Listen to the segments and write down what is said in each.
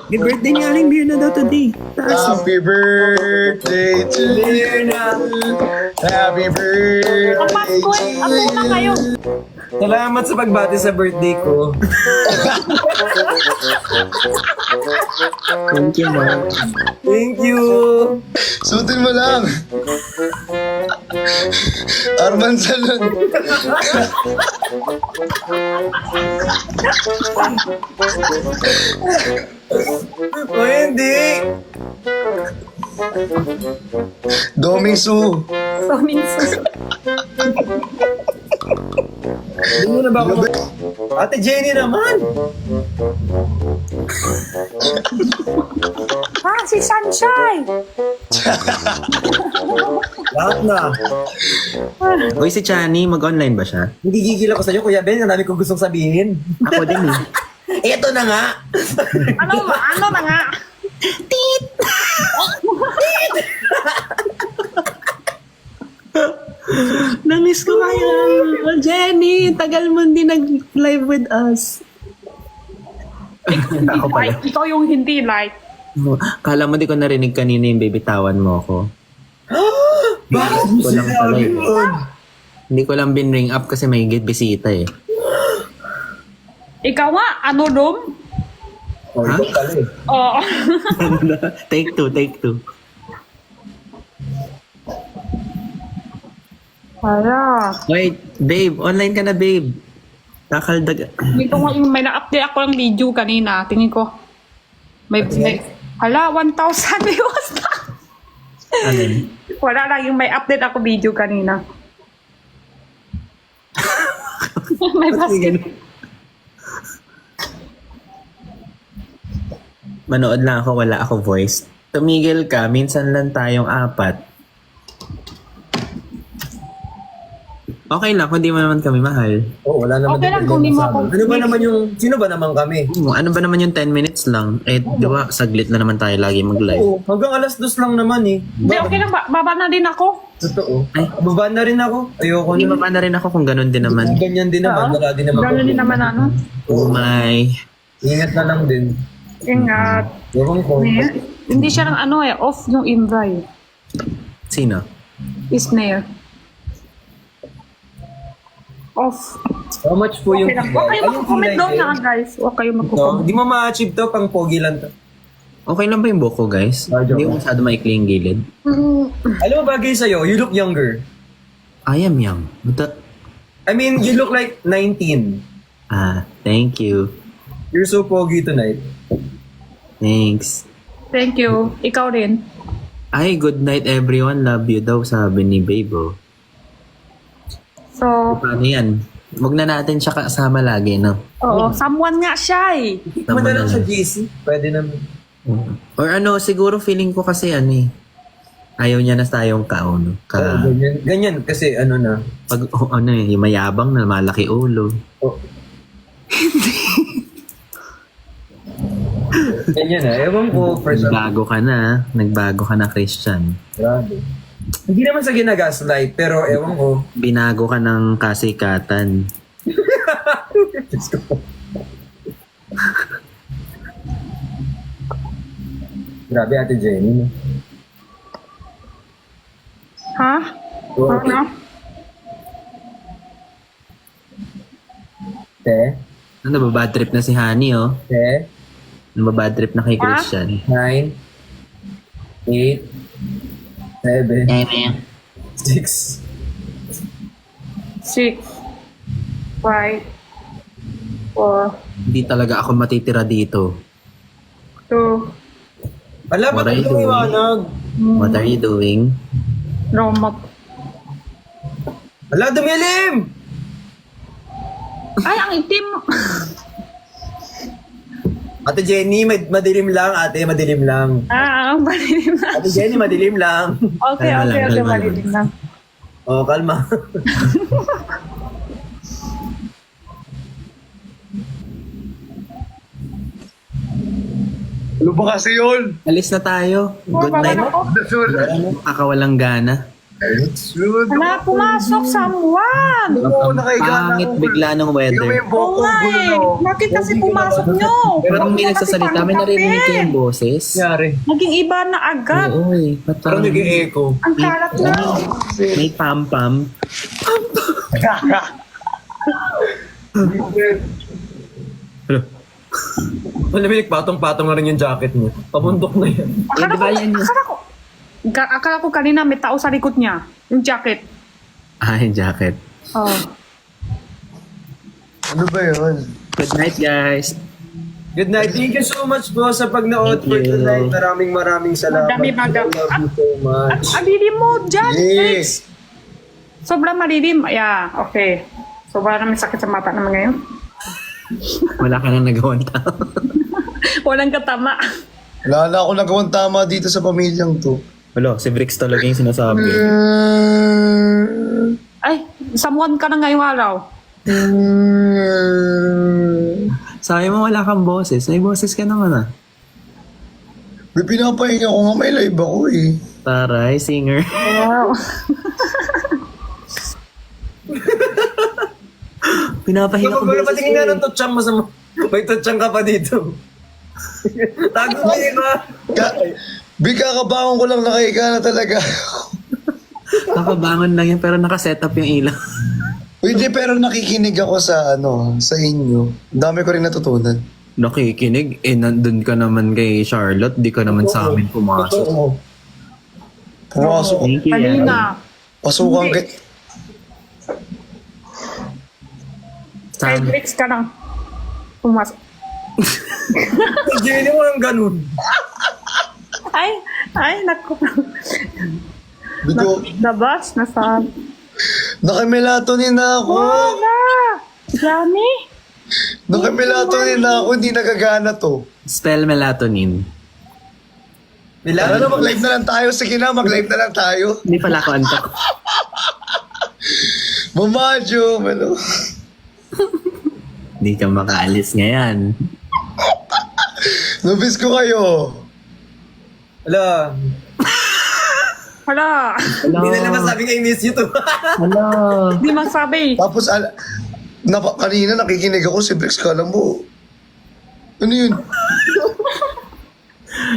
May birthday ni Aling Mirna daw today. Taas. Happy birthday to you. Happy birthday Pasko, to ako na kayo. Salamat sa pagbati sa birthday ko. Thank you, ma. Thank you. Suotin mo lang. Arman Salon. O hindi. Doming Su. So, minsan. Hindi mo na ba ako? Ate Jenny naman. Si Sunshine. Lahat na. Uy, si Chani, mag-online ba siya? Hindi gigil ako sa'yo, Kuya Ben. Ang dami kong gustong sabihin. Ako din eh. Ito na nga. Ano na nga? Namiss ko kayo. Oh, Jenny, tagal mo hindi nag-live with us. Ako pala. Like, ikaw yung hindi like. Kala mo di ko narinig kanina yung bibitawan mo ako. Bakit mo Ko lang pala sinabi eh. yun? Hindi ko lang binring up kasi may bisita eh. Ikaw nga, ano dom? Oh, ito pala eh. Oo. Take two. Para. Wait, babe, online ka na, babe. Kakaldag. Dito nga yung may na-update ako ng video kanina. Tingin ko. Hala, 1,000 views na. Ano? Wala lang yung may update ako video kanina. May basket. Manood lang ako, wala ako voice. Tumigil ka, minsan lang tayong apat. Okay lang, kung di mo naman kami mahal. Oh, wala naman. Okay lang din kung di mo kasama. ako- Ano ba naman yung... Sino ba naman kami? Ano ba naman yung 10 minutes lang? Eh, di ba, saglit na naman tayo lagi mag-live. Oo, hanggang alas 2 lang naman eh. Hindi, okay lang. Baba na din ako. Totoo. Ay. Baba na rin ako. Ayoko Hindi na. pa na rin ako kung ganun din naman. Ganyan din naman. Oo. Wala din naman. Gano'n din naman ano. Oh my. Ingat na lang din. Ingat. Ewan ko. Hindi siya ng ano eh. Off yung invite. Sino? Snare. Off. How much po yung... Okay lang. Huwag kayo mag-comment doon na guys. Huwag kayo No, mag-comment. di mo ma-achieve to. Pang pogi lang to. Okay lang ba yung buko, guys? Ah, joke. Hindi ko masyado maikli yung gilid. Alam mo bagay sa'yo, you look younger. I am young. I mean, you look like 19. Thank you. You're so pogi tonight. Thanks. Thank you. Ikaw rin. Ay, good night everyone. Love you daw, sabi ni Babe. Oh. So, Paano yan? Huwag na natin siya kasama lagi, no? oo. Someone nga siya eh. Tikman na lang sa GC. Pwede naman. Or ano, siguro feeling ko kasi ano eh. Ayaw niya na tayong kaon. Oo, ganyan. Ganyan kasi ano na. Pag ano eh, yung mayabang na malaki ulo. Oh. Ganyan na. Ewan ko. First Nagbago ka na, Christian. Grabe. Hindi naman sa ginagaslight, pero ewan ko. Binago ka ng kasikatan. Diyos ko. Grabe, Ate Jenny. Ha? Oh, Ano? Te? Ano ba, bad trip na si Honey, oh. Te? Ano ba, bad trip na kay Christian? 9, 8, 7, 6, 6, 5, 4, Hindi talaga ako matitira dito. 2, Ala, What ba't are you ito doing? iwanag? What are you doing? Romat. Ala, dumilim! Ay, ang itim. Ate Jenny, madilim lang. Ate, madilim lang. Ang malilim na. Ate Jenny, madilim lang. Okay, Kalma lang, okay, kalma lang. malilim na. Oh, kalma. Ano ba kasi yun? Alis na tayo. Good Baba night. na ako. Dasura. Kakawalang gana. Wala, pumasok someone. Oo, nakahiga na Pangit ako. bigla ng Tingnan mo weather. yung buhok Oo ko, nga gulo eh. na ako. Bakit kasi pumasok nyo? Pero hindi Kasi nagsasalita, may parang narinig ko kape. yung boses. Nangyari. Naging iba na agad. Oo eh. Ba't Parang parang naging echo. Ang kalat na. may pam-pam? Malamig, patong-patong na rin yung jacket mo. Pabundok na yan. Eh, di ba yan yung... Akala ko kanina may tao sa likod niya. Yung jacket. Ah, yung jacket. Oh. Ano ba yun? Good night, guys. Good night. Thank you so much po sa pag-nood for Thank you. tonight. Maraming salamat. Madami-madami. Love you so much. Ang dilim mo dyan, Yes. Felix. Sobrang malilim. Yeah, okay. Sobrang namin sakit sa mata naman ngayon. Wala ka nang nagawang tao. Walang katama. Wala na ako nagawang tama dito sa pamilyang to. Wala, si Bricks talaga yung sinasabi. Ay, someone ka na ngayong araw. Sabi mo wala kang boses. May boses ka naman ah. May pinapahinga ko nga, may live ako eh. Taray, singer. Wow. Pinapahinga ko Wala boses patingin nga ko ng tutsang mo sa... May tutsang ka pa dito. Tago mo yun ha. Bigkakabangon ko lang nakahiga na talaga. Nakabangon lang yan pero nakaset up yung ilaw. Hindi, pero nakikinig ako sa sa inyo. Ang dami ko rin natutunan. Nakikinig, eh nandun ka naman kay Charlotte, di ka naman sa amin pumasok. Oo. Pumasok. Thank you, Kanina. Pasukan kay... Kay Sam. Felix ka lang. Pumasok. Jenny mo yung ganun. Ay, naku. Bigo, Labas, nasa... nakamelatonin na ako. Wala! Yummy! Nakamelatonin na ako, hindi nagagana to. Spell melatonin. Tara na, mag-live na lang tayo. Sige na, mag-live na lang tayo. Hindi pala ako antok. Mamadyo, ano. Hindi ka makaalis ngayon. Nabis ko kayo. Wala. Hala! Hindi na naman sabi nga I miss you to. Hello. Di magsabi. Tapos, kanina nakikinig ako si Brix. Kala mo, ano yun?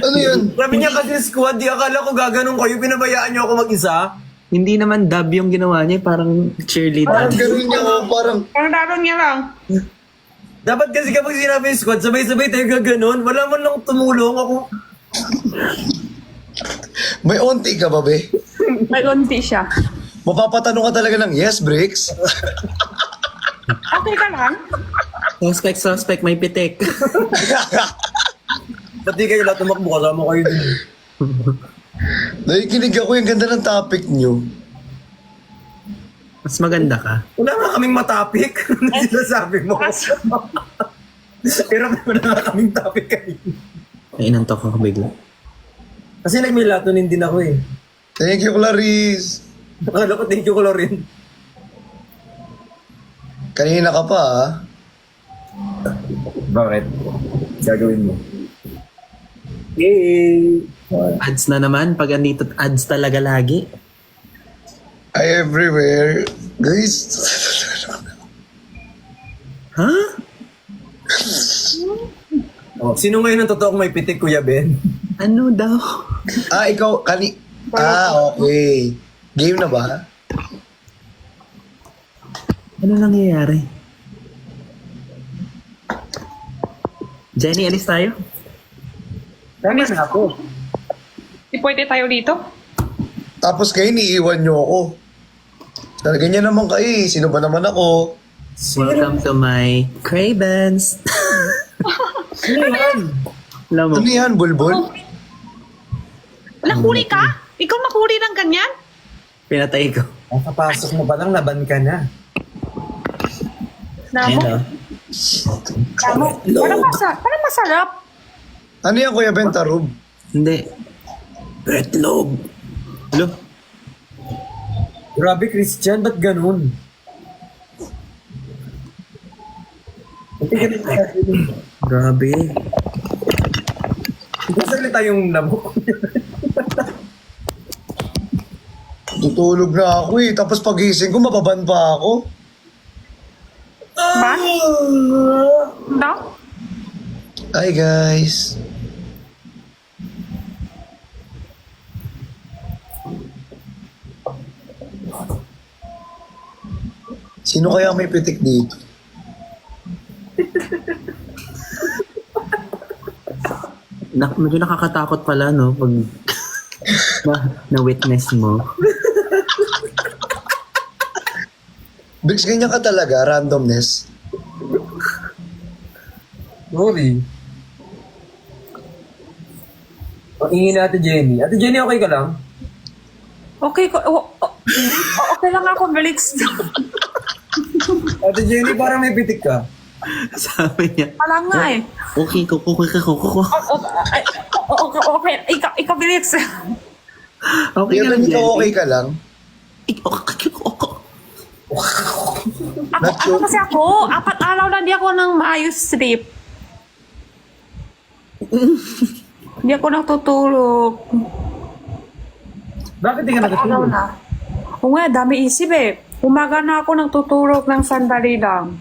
Ano yun? Sabi niya kasi squad, di akala ko gaganon kayo. Pinabayaan niyo ako mag-isa. Hindi naman dub yung ginawa niya, parang cheerleader. Parang ganun niya ako, parang, Parang laro niya lang. Dapat kasi kapag sinabi yung squad, sabay-sabay tayo gaganon. Wala man lang tumulong ako. may onti ka ba, be? May unti siya. Mapapatanong ka talaga ng, yes, Brix? Okay ka lang? Suspect, may pitik. Ba't di kayo lahat tumakbo? Kasama kayo din. Nakikinig ako, yung ganda ng topic niyo. Mas maganda ka. Wala nga kaming matapik. Ano sinasabi mo? Pero wala nga kaming topic kayo. Ay, inantok ako bigla. Kasi nag-melatonin din ako eh. Thank you, Clarice. Akala ko thank you ko rin. Kanina ka pa, ah. Bakit? Gagawin mo. Yay! Ads na naman. Pag andito, ads talaga lagi. I everywhere. Guys, Ha? Oh, sino ngayon ang totoong may pitik, Kuya Ben? Ano daw? ikaw, okay. Game na ba? Ano nangyayari? Jenny, alis tayo? Tama na ako. Di pwede tayo dito? Tapos kayo, niiwan nyo ako. Ganyan naman kayo eh. Sino ba naman ako? Welcome to my Cravens. Alam mo, Ano yan, Bulbul? Nakuli ka? Ikaw nakuli ng ganyan? pinatay ko. Nakapasok mo pa lang, laban ka na. Ayan o. Parang masarap. Ano yan, Kuya Ben? Tarub? Hindi. Bretlog. Hello? Grabe, Christian, ba't ganun? Grabe. Nagsalita yung lamok. Tutulog na ako eh. Tapos pagising ko, mababan pa ako. Ban? No? Hi guys. Sino kaya may pitik dito? Medyo nakakatakot pala, no? Pag na-witness mo. Bricks, ganyan ka talaga, randomness. Sorry. Pakingin na Ate Jenny. Ate Jenny, okay ka lang? Okay, okay lang ako, Felix. Ate Jenny, parang may pitik ka. Sabi niya, Wala nga eh. okay. Okay, ikaw, Felix. Okay ka Kaya lang, ikaw Jenny. okay ka lang? Ako kasi ako, 4 araw na di ako nang maayos sleep. Hindi ako natutulog. Bakit di ka Araw nakatulog? na. Oo nga, dami isip eh. Umaga na ako nang tutulog ng sandali lang.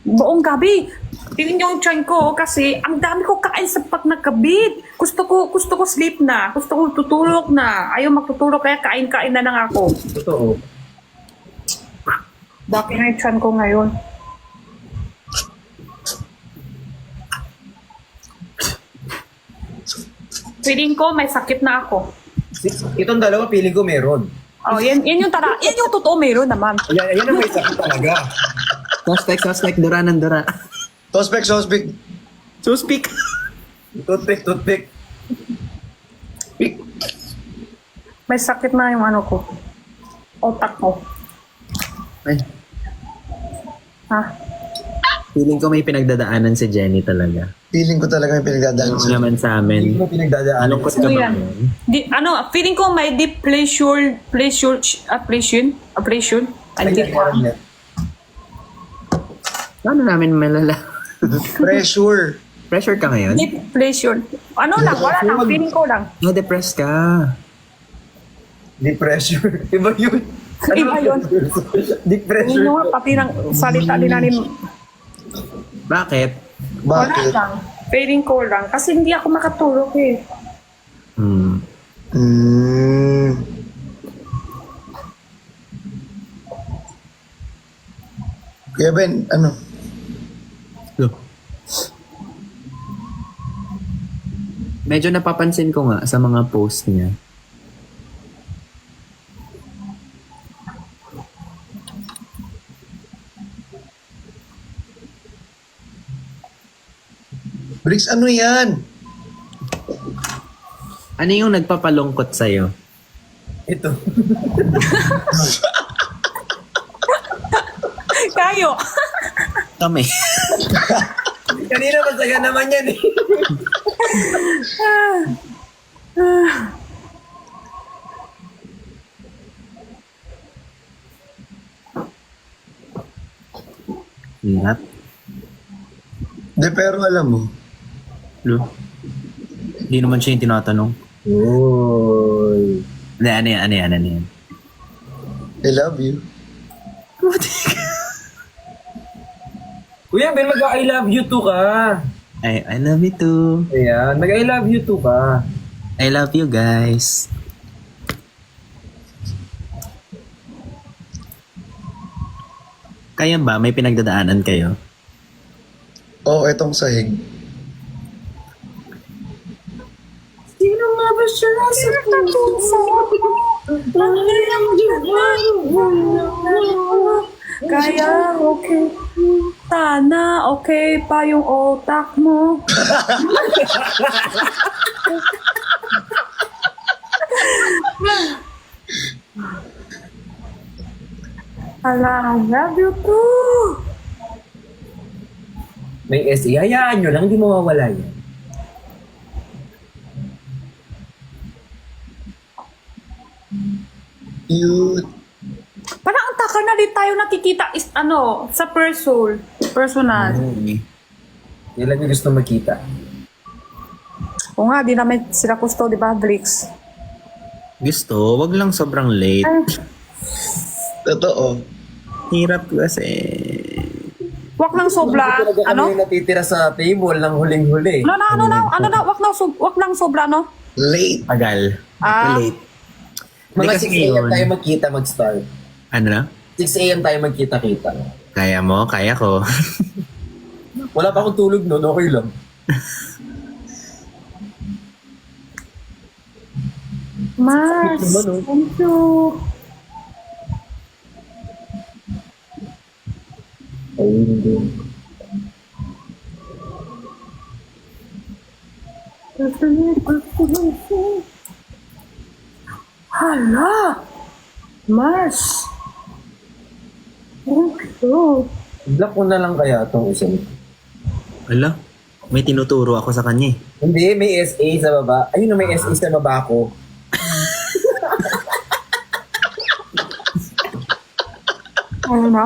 Buong gabi. Tingin yung tiyan ko kasi ang dami ko kain sa pag nagkabit. Gusto ko sleep na. Gusto ko tutulog na. Ayaw magtutulog kaya kain-kain na lang ako. Totoo. Bakit na yung tiyan ko ngayon? Feeling ko may sakit na ako. Itong dalawa, feeling ko meron. Oh, yan yung yan yung totoo meron naman. Ayan ang may sakit talaga. Suspect, dura ng dura. Suspect. Suspect. Toothpick. May sakit na yung ano ko. Otak ko. Ay, Ha? feeling ko may pinagdadaanan si Jenny talaga. Feeling ko talaga may pinagdadaan Ano sa... naman sa Hindi amin. mo pinagdadaanan. Lungkot ka Ano ba yan? ngayon? Feeling ko may deep appreciation. Hindi ko. Paano namin malala? Pressure. Pressure ka ngayon? Deep pleasure. Ano lang, wala lang. Feeling ko lang. Na-depressed ka. Depression. Iba yun. Iba yun. Depression. Hindi nga, pati ng salita din namin. Bakit? Wala Bakit? lang. Feeling ko lang. Kasi hindi ako makatulog eh. Hmm. Kuya Ben, ano? Look. Medyo napapansin ko nga sa mga post niya. Bricks, ano yan? Ano yung nagpapalungkot sa'yo? Ito. Kayo. Kami. Kanina masaya naman yan eh. Ingat. De, pero alam mo, Lo. Hindi naman siya yung tinatanong. Uy. Ano yan? I love you. Kuya Ben, mag-I love you too ka. I love you too. Ayan, mag-I love you too ka. I love you guys. Kaya ba? May pinagdadaanan kayo? Oh, etong sahig. Sino nga ba siya sa puso? Kaya okay. Sana okay pa yung otak mo. I love you too. May SE, hayaan nyo lang, hindi mawawala yan. Cute. Parang ang taka na din tayo nakikita is sa personal. Kailan nyo gusto makita? O nga, di namin sila gusto, di ba, Bricks? Gusto, wag lang sobrang late. Totoo. Hirap kasi. Wag lang sobra. Talaga kami Ano? yung natitira sa table ng huling-huli. Ano na? Wag lang sobra, no? Late. Tagal. Ah. Late. Mga Hindi kasi 6 a.m. yun. tayo magkita mag-start. Ano na? 6 a.m. tayo magkita-kita. Kaya mo? Kaya ko. Wala pa akong tulog noon, okay lang. Mars, naman, oh. thank you. Ayun din. Hala! Mars! Thank you. Block ko na lang kaya itong isang. Ala, may tinuturo ako sa kanya eh. Hindi, may SA sa baba. Ayun na, may SA sa baba ko. Ano na?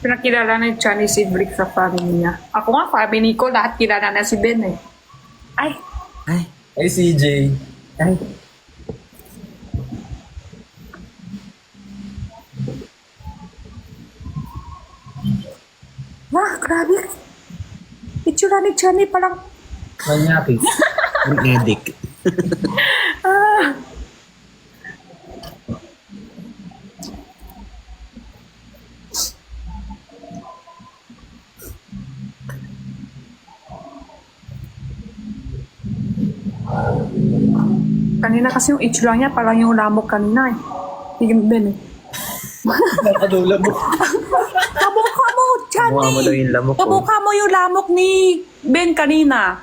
Pinakilala na yung Chinese Ibrick sa family niya. Ako nga, family ko, lahat kilala na si Ben eh. Ay, Ay, Ay, CJ. Ay, wah, grabe. Itsura ni Johnny palang, manyaki. ang edik. kanina kasi yung itsura niya, parang yung lamok kanina eh. Tigim Ben eh. Nakadula mo. Kamukha mo, Johnny! Mukha mo daw yung lamok ko. Kamukha mo yung lamok ni Ben kanina.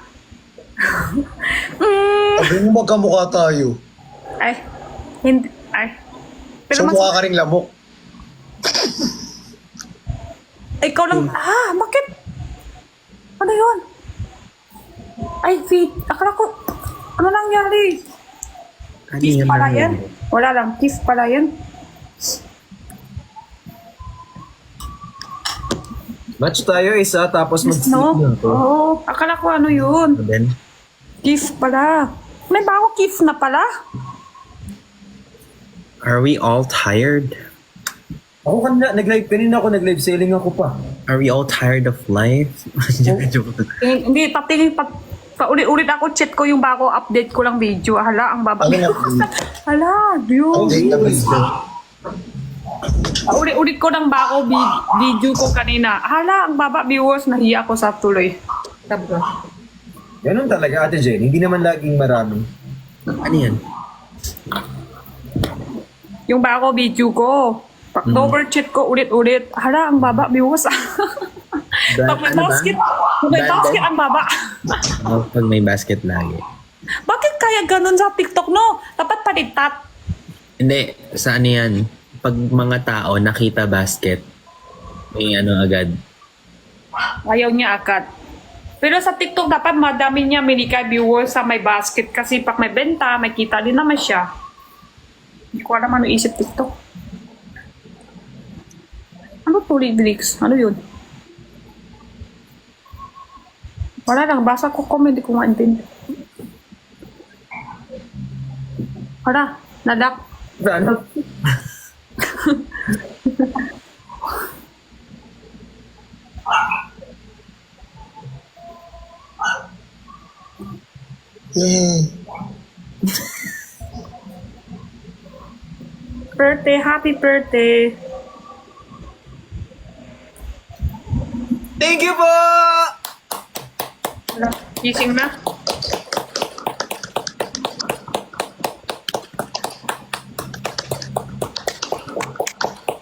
Sabi mo magkamukha tayo. Ay, hindi, ay. So mukha ka rin lamok. Ikaw lang, bakit? Ano yun? Ay, feet. Akala ko, ano nangyari? Ano Kiss yan pala na yan. Wala lang, kiss pala yan. Match tayo isa, tapos Kiss, mag-sleep no? na to. Oo, akala ko ano yun. Ben? Kiss pala. May bago kiss na pala. Are we all tired? Ako kanina ako nag-live selling ako pa. Are we all tired of life? Joke. Hindi, paulit-ulit ako chat ko yung bago update ko lang video. Hala, ang baba. Ano na? Hala, view. Date na video. Paulit-ulit ko ng bago video ko kanina. Hala, ang baba viewers. Nahiya ako sa tuloy. Sabi ko. Ganun talaga, Ate Jen. Hindi naman laging marami. Ano yan? Yung bago video ko. Pag overchat ko ulit-ulit. Hala, ang baba viewers. Pag may Ano ba? basket, pag may Brand- basket, ang baba. Oh, pag may basket lagi. Bakit kaya ganun sa TikTok, no? Dapat palitat. Hindi, sa ano yan? Pag mga tao nakita basket, may ano agad. Ayaw niya agad. Pero sa TikTok, dapat madami niya minika viewers sa may basket. Kasi pag may benta, may kita din naman siya. Hindi ko alam ano isip TikTok. Ano to, Lidlix? Ano yun? Wala lang, basa ko comment, hindi ko maintindihan. Wala, nadak. Ano? Yeah. Birthday, happy birthday. Thank you po! Wala, gising na.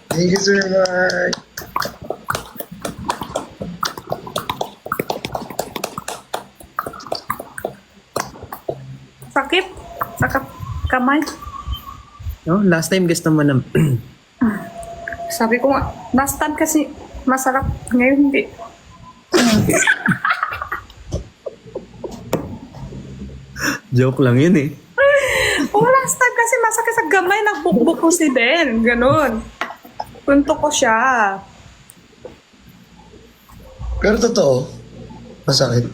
Thank you, Sir Mark. Sakit? Sakit kamay? Oh, last time gusto mo ng... Sabi ko nga, last time kasi masarap. Ngayon hindi. Joke lang yun eh. Oh, last time kasi masakit sa gamay. Nagbukbuk ko si Ben. Ganon. Punto ko siya. Pero totoo, masakit.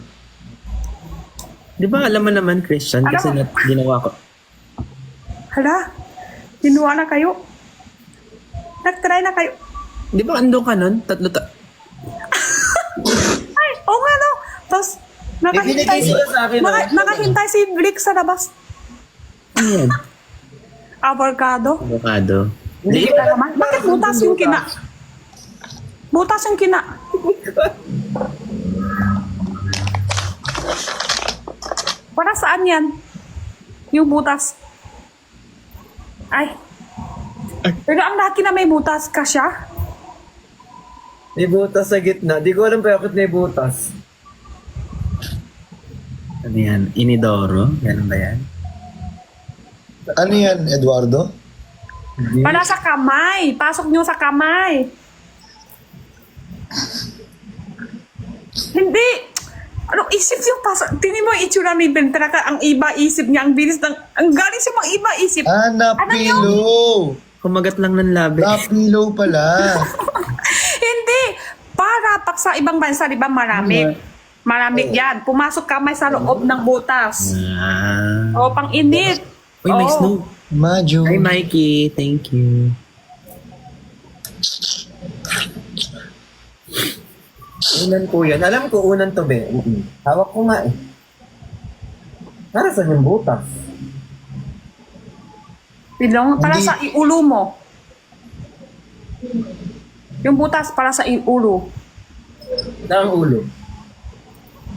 Di ba alam mo naman, Christian, kasi Alam mo. ginawa ko. Hala, kinuha na kayo. Nag-try na kayo. Di ba ando ka nun? Ay, oo nga no. Tapos, nakahintay Ibinigay sila sa akin, nakahintay si Blake sa labas. Ayan. Avocado. Avocado. Hindi ka naman. Bakit butas yung kina? Butas yung kina. Para saan yan? Yung butas. Ay. Pero ang laki na may butas ka siya. May butas sa gitna. Di ko alam pa bakit may butas. Ano yan? Inidoro? Ganun ba yan? Ano yan, Eduardo? Para sa kamay. Pasok nyo sa kamay. Hindi. Ano isip yung pasok? Tingin mo yung itsura ni Ben. Talaga ang iba isip niya. Ang bilis ng... Ang galing siya mga iba isip. Napilo! Kumagat lang ng labi. Napilo pala. Hindi. Para pag sa ibang bansa, di ba marami? Marami yan. Pumasok kamay sa loob ng butas. O, pang init. Uy, may Oo. snow. Majo. Hi, Mikey. Thank you. Unan ko yan. Alam ko unan to, be. Hawak ko nga eh. Para saan yung butas? Bilong, para Hindi. sa iulo mo. Yung butas para sa iulo. Na ang ulo.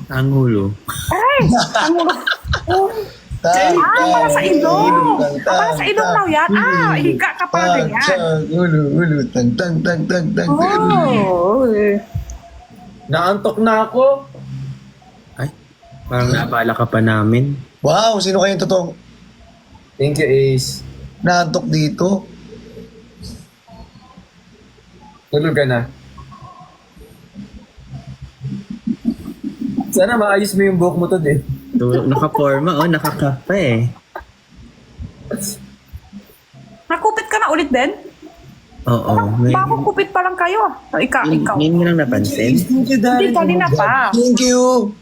Ang ulo. Ay! Ang ulo. Para sa ilong. Para sa ilong daw yan. Higa ka pala ganyan. Ulo. Tang, tang, tang, tang, tang. Oh. Naantok na ako. Ay, parang naabala ka pa namin. Wow, sino kayong totoong Thank you, Ace. naantok dito? Tulog ka na. Sana maayos mo yung buhok mo to, din. Nakaporma, nakakapa eh. Nakupit ka na ulit din? Oo. Bakong kupit pa lang kayo. Ikaw. Ngayon mo lang napansin. Hindi, kanina pa. Thank you!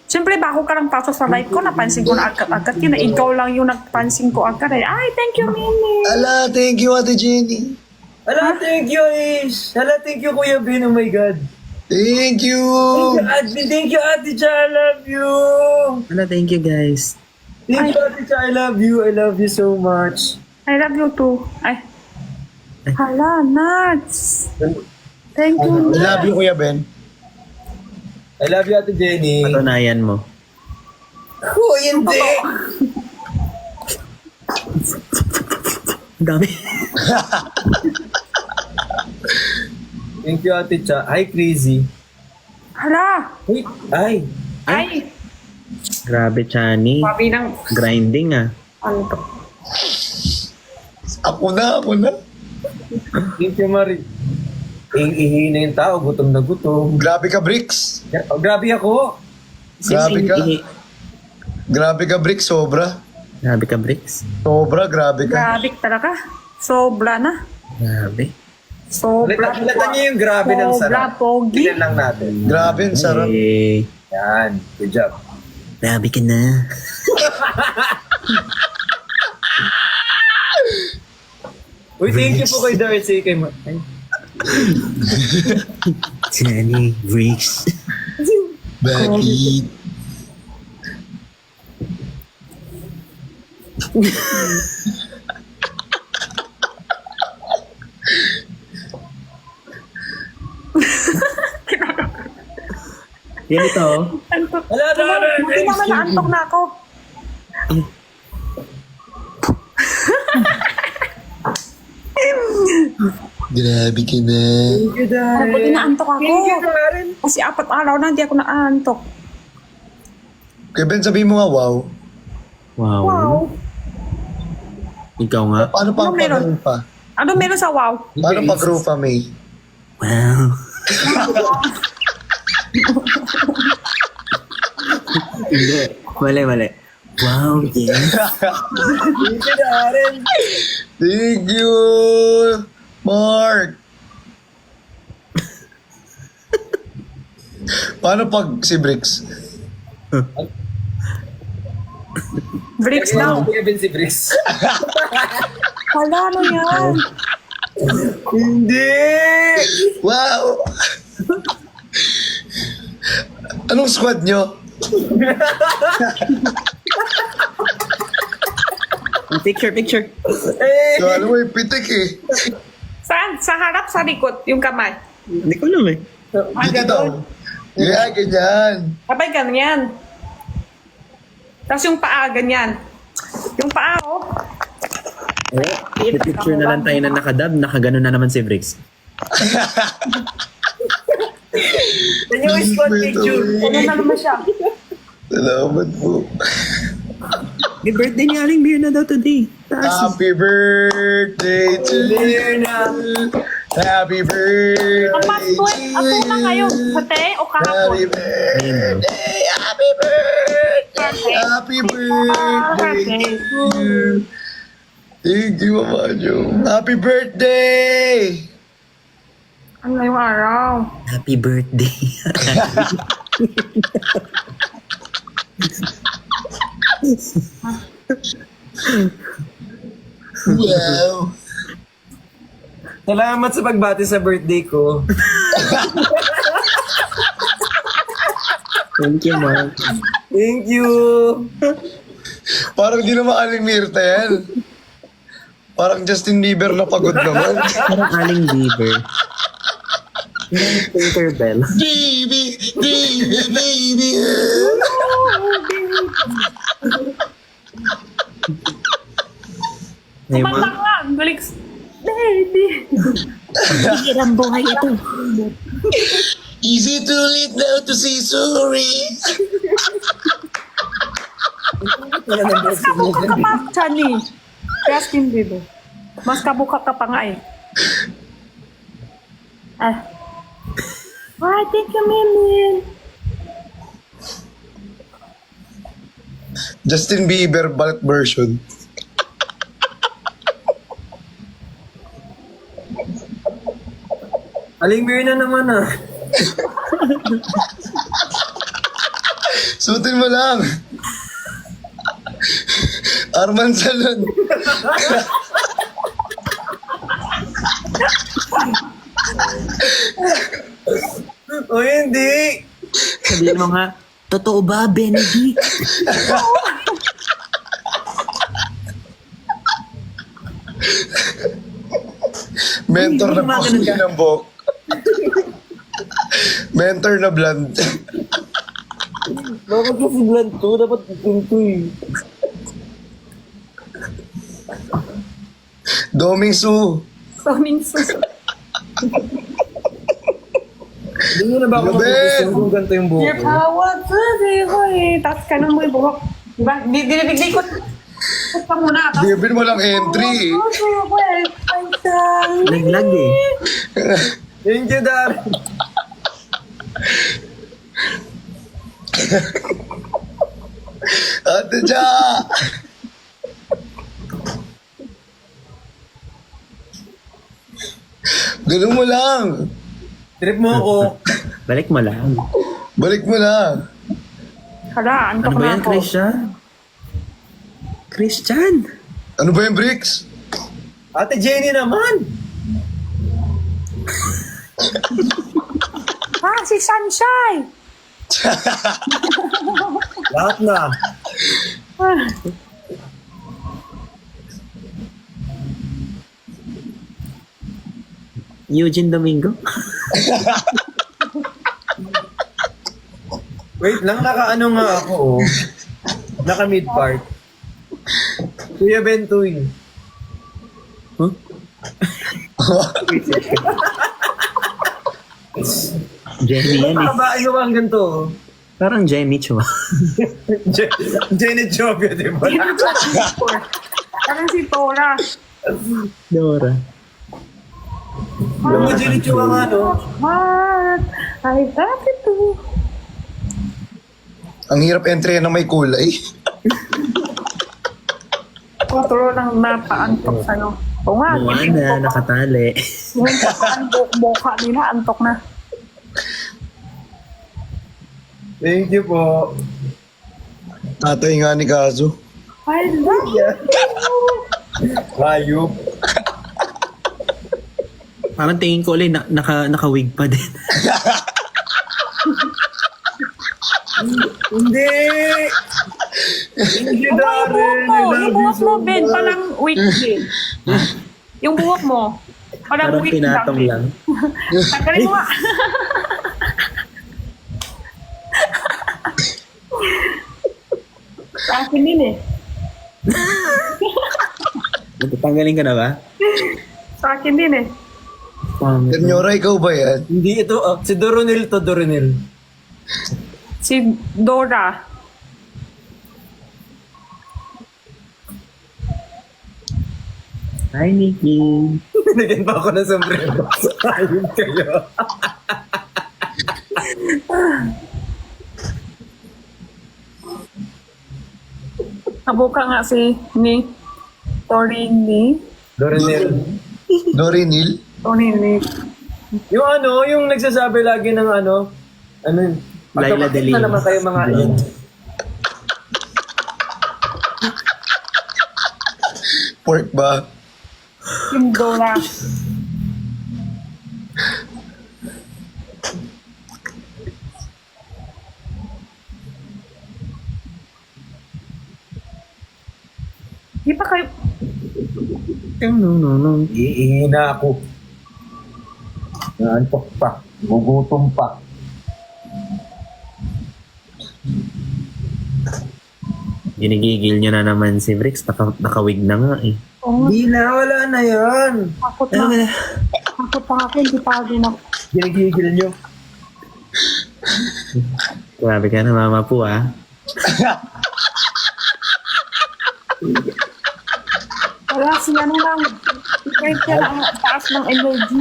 Siyempre, bago ka lang pasok sa live ko, napansin ko na agad-agad yun. Ikaw lang yung nagpansin ko agad. Ay, thank you, Mimi. Ala, thank you, Ate Jenny. Hala, thank you, Ace. Hala, thank you, Kuya Ben. Oh my God. Thank you! Thank you, Ate Cha. I love you. Thank you guys. Thank you, Ate Cha. I love you. I love you so much. I love you too. Ay. Hala, nuts. Thank you. I love you, Kuya Ben. I love you, Ate Jenny. Patunayan mo. Oh, hindi. Ang dami. Thank you, Ate Cha. Hi, Crazy. Hala. Wait, ay. Ay. Grabe, Chani. Sabi ng... Grinding ah. Ano to? Ako na. Thank you, Marie. Ihi na yung tao. Gutom na gutom. Grabe ka, Bricks. Oh, grabe ako. Grabe ka. Grabe ka, Bricks. Sobra. Grabe ka, Bricks. Sobra, grabe ka. Grabe talaga. Sobra na. Grabe. Sobra. Latan niyo yung grabe ng Sobra, sarap. pogi. Tingnan lang natin. Grabe, ang sarap. Hey. Yan. Good job. Grabe ka na. Uy, thank you po kay Darcy. Kay ay. Chani, Bricks. Bakit? Yan ito. Antok. Wala na, wala na. Hindi naman naantok na ako. Grabe ka na. Thank you, Darren. Buti naantok ako. Thank you, Darren. Kasi 4 araw na hindi ako naantok. Kuya Ben, sabihin mo nga, wow. Wow. Wow. Ikaw nga. Paano pa Ano ang meron? pag-rufa? Ano meron sa wow? Paano pag-rufa, May? Wow. Hindi. Mali. Wow, yes. Thank you, Darren. Thank you, Mark. Paano pag si Bricks? Bricks daw. Kuya Ben si Bricks. Wala na yan. Hindi! Wow! Anong squad nyo? Picture. Eh! So, alam mo yung pitik eh. Saan? Sa harap, sa likod, yung kamay. Hindi ko alam eh. Dito daw. Yeah, ganyan. Abay, ganyan. Tapos yung paa, ganyan. Yung paa, oh. Picture na lang tayo na nakadab, nakaganon na naman si Bricks. Yan yung squad picture. Ano na naman siya? Salamat po. May birthday ni Aling Beer na daw today. Taas. Happy birthday to you. Happy birthday Ang Pasko, ako na ngayon. Pati o kahapon? Happy birthday. Happy birthday. Happy birthday to you. Thank you, Mama Jo. Happy birthday! Ano yung araw? Happy birthday. Wow. Salamat sa pagbati sa birthday ko. Thank you, Mark. Thank you! Parang di naman Aling Mirta yan. Parang Justin Bieber na pagod naman. Parang Aling Beaver. Tinkerbell. Baby, baby, baby. May Kumanta mga... nga, Bricks. Baby. Hirang buhay ito. Is it too late now to say sorry? Mas kabuka ka pa, Chani. Justin Bieber. Mas kabuka ka pa nga eh. Why, thank you, Mimin. Justin Bieber bulk version. Aling beer na naman ah. Suotin mo lang. Arman Salon. O hindi! Sabihin mo nga, totoo ba, Benedict? Mentor na Hindi, po ganun ka. ng buhok. Mentor na blonde. Bakit kasi blunt to? Dapat ito eh. Doming Su. Toming sus. Hindi mo na ba ako Ben! mag-gusto kung ganito yung buhok Your ko? power to the hoy. Tapos ka nang may buhok. Diba? Dinibiglikot. Ikot ka muna. Tapos, Bibin mo lang entry. Naglag eh. Thank you, Dar. Ate Ja! Ganun mo lang. Trip mo ako. Balik mo lang. Balik mo lang. Hala, antok Ano ba na yan, ako. Christian? Christian! Ano ba yung bricks? Ate Jenny naman! Si Sunshine. Lahat na. Eugene Domingo? Wait lang, naka-ano nga ako oh. Naka-mid part. Kuya Bentoy. Huh? Jenny yan eh. Nakabain mo ba ang ganito? Parang Jenny Chua. Jenny Jovia, di ba? Parang si Tora. Dora. Alam mo, Jenny Chua nga, no? What? I got it too. Ang hirap entry ng may kulay. Kontrol ng napaantok sa'yo. Oo nga. Moana, nakatali. Yung boka nila, antok na. Thank you po. Tatay nga ni Kazo. I love you. Hayop. Parang tingin ko ulit, naka-wig pa din. Hindi! Hindi, Yung Darren. buhok mo, Ben, palang wig din. Yung buhok mo, palang Parang wig pinatong lang. Tanggalin mo nga. Sa akin din eh. Tanggalin ka na ba? Sa akin din eh. Senyora, ikaw ba yan? Hindi ito. Si Doronil to, Doronil. Si Dora. Hi, Nikki. Nagyan pa ako ng sombrero. Ayun kayo. Nabuka nga si ni Torini. Doronil. Dorinil? Torini. Yung ano, yung nagsasabi lagi ng ano yun? Laila Magkapatid Delino. na naman kayo mga yun. Pork ba? Yung Dora. Di pa kayo... Iihina ako. Naantok pa. Gugutom pa. Ginigigil nyo na naman si Brix. Naka-wig na nga eh. Oh, Hindi na, wala na yan. takot na. Takot pa ako, hindi pa din ako. Ginigigil nyo. Grabe ka na, mama po ah. Wala siya nung lang. Kahit siya lang ang taas ng energy.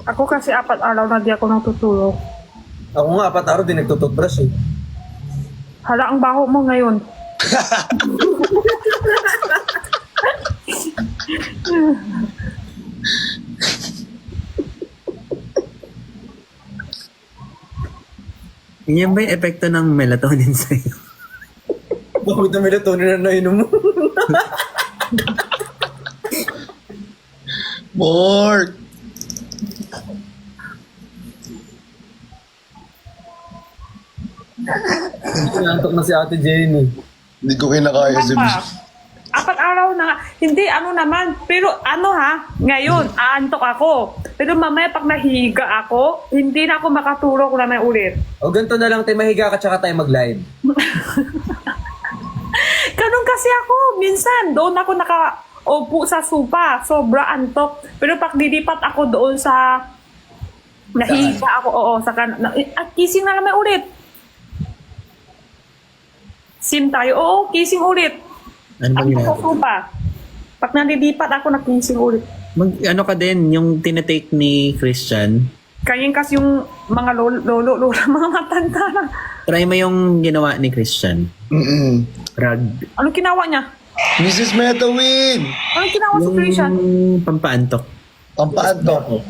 Ako kasi 4 araw na di ako natutulog. Ako nga, 4 araw din nagtututbrush eh. Hala, ang baho mo ngayon. Yan ba yung epekto ng melatonin sa'yo? Bakit na melatonin na nainom mo? Pork! Nantok na si Ate Jenny. Hindi ko kinakaya si Pa. 4 araw na nga. Hindi, ano naman. Pero ano ha, ngayon, aantok ako. Pero mamaya pag nahiga ako, hindi na ako makatulog na may ulit. O ganito na lang tayo, mahiga ka tsaka tayo mag-live. Ganun kasi ako. Minsan, doon ako nakaupo sa sopa. Sobra antok. Pero pag dilipat ako doon sa... Nahiga ako, oo. Kissing na naman ulit. Sim tayo, oo, kissing ulit. Ano ba Ako sa ginagawa? sopa. Pag nalilipat ako, na-kissing ulit. Ano ka din, yung tinatake ni Christian, Kanyin kasi yung mga lolo, lola, mga matanda na. try mo yung ginawa ni Christian. Mm-mm. Rag. Anong ginawa niya? Mrs. Metawin! Anong ginawa sa Christian? Yung pampaantok. Pampaantok.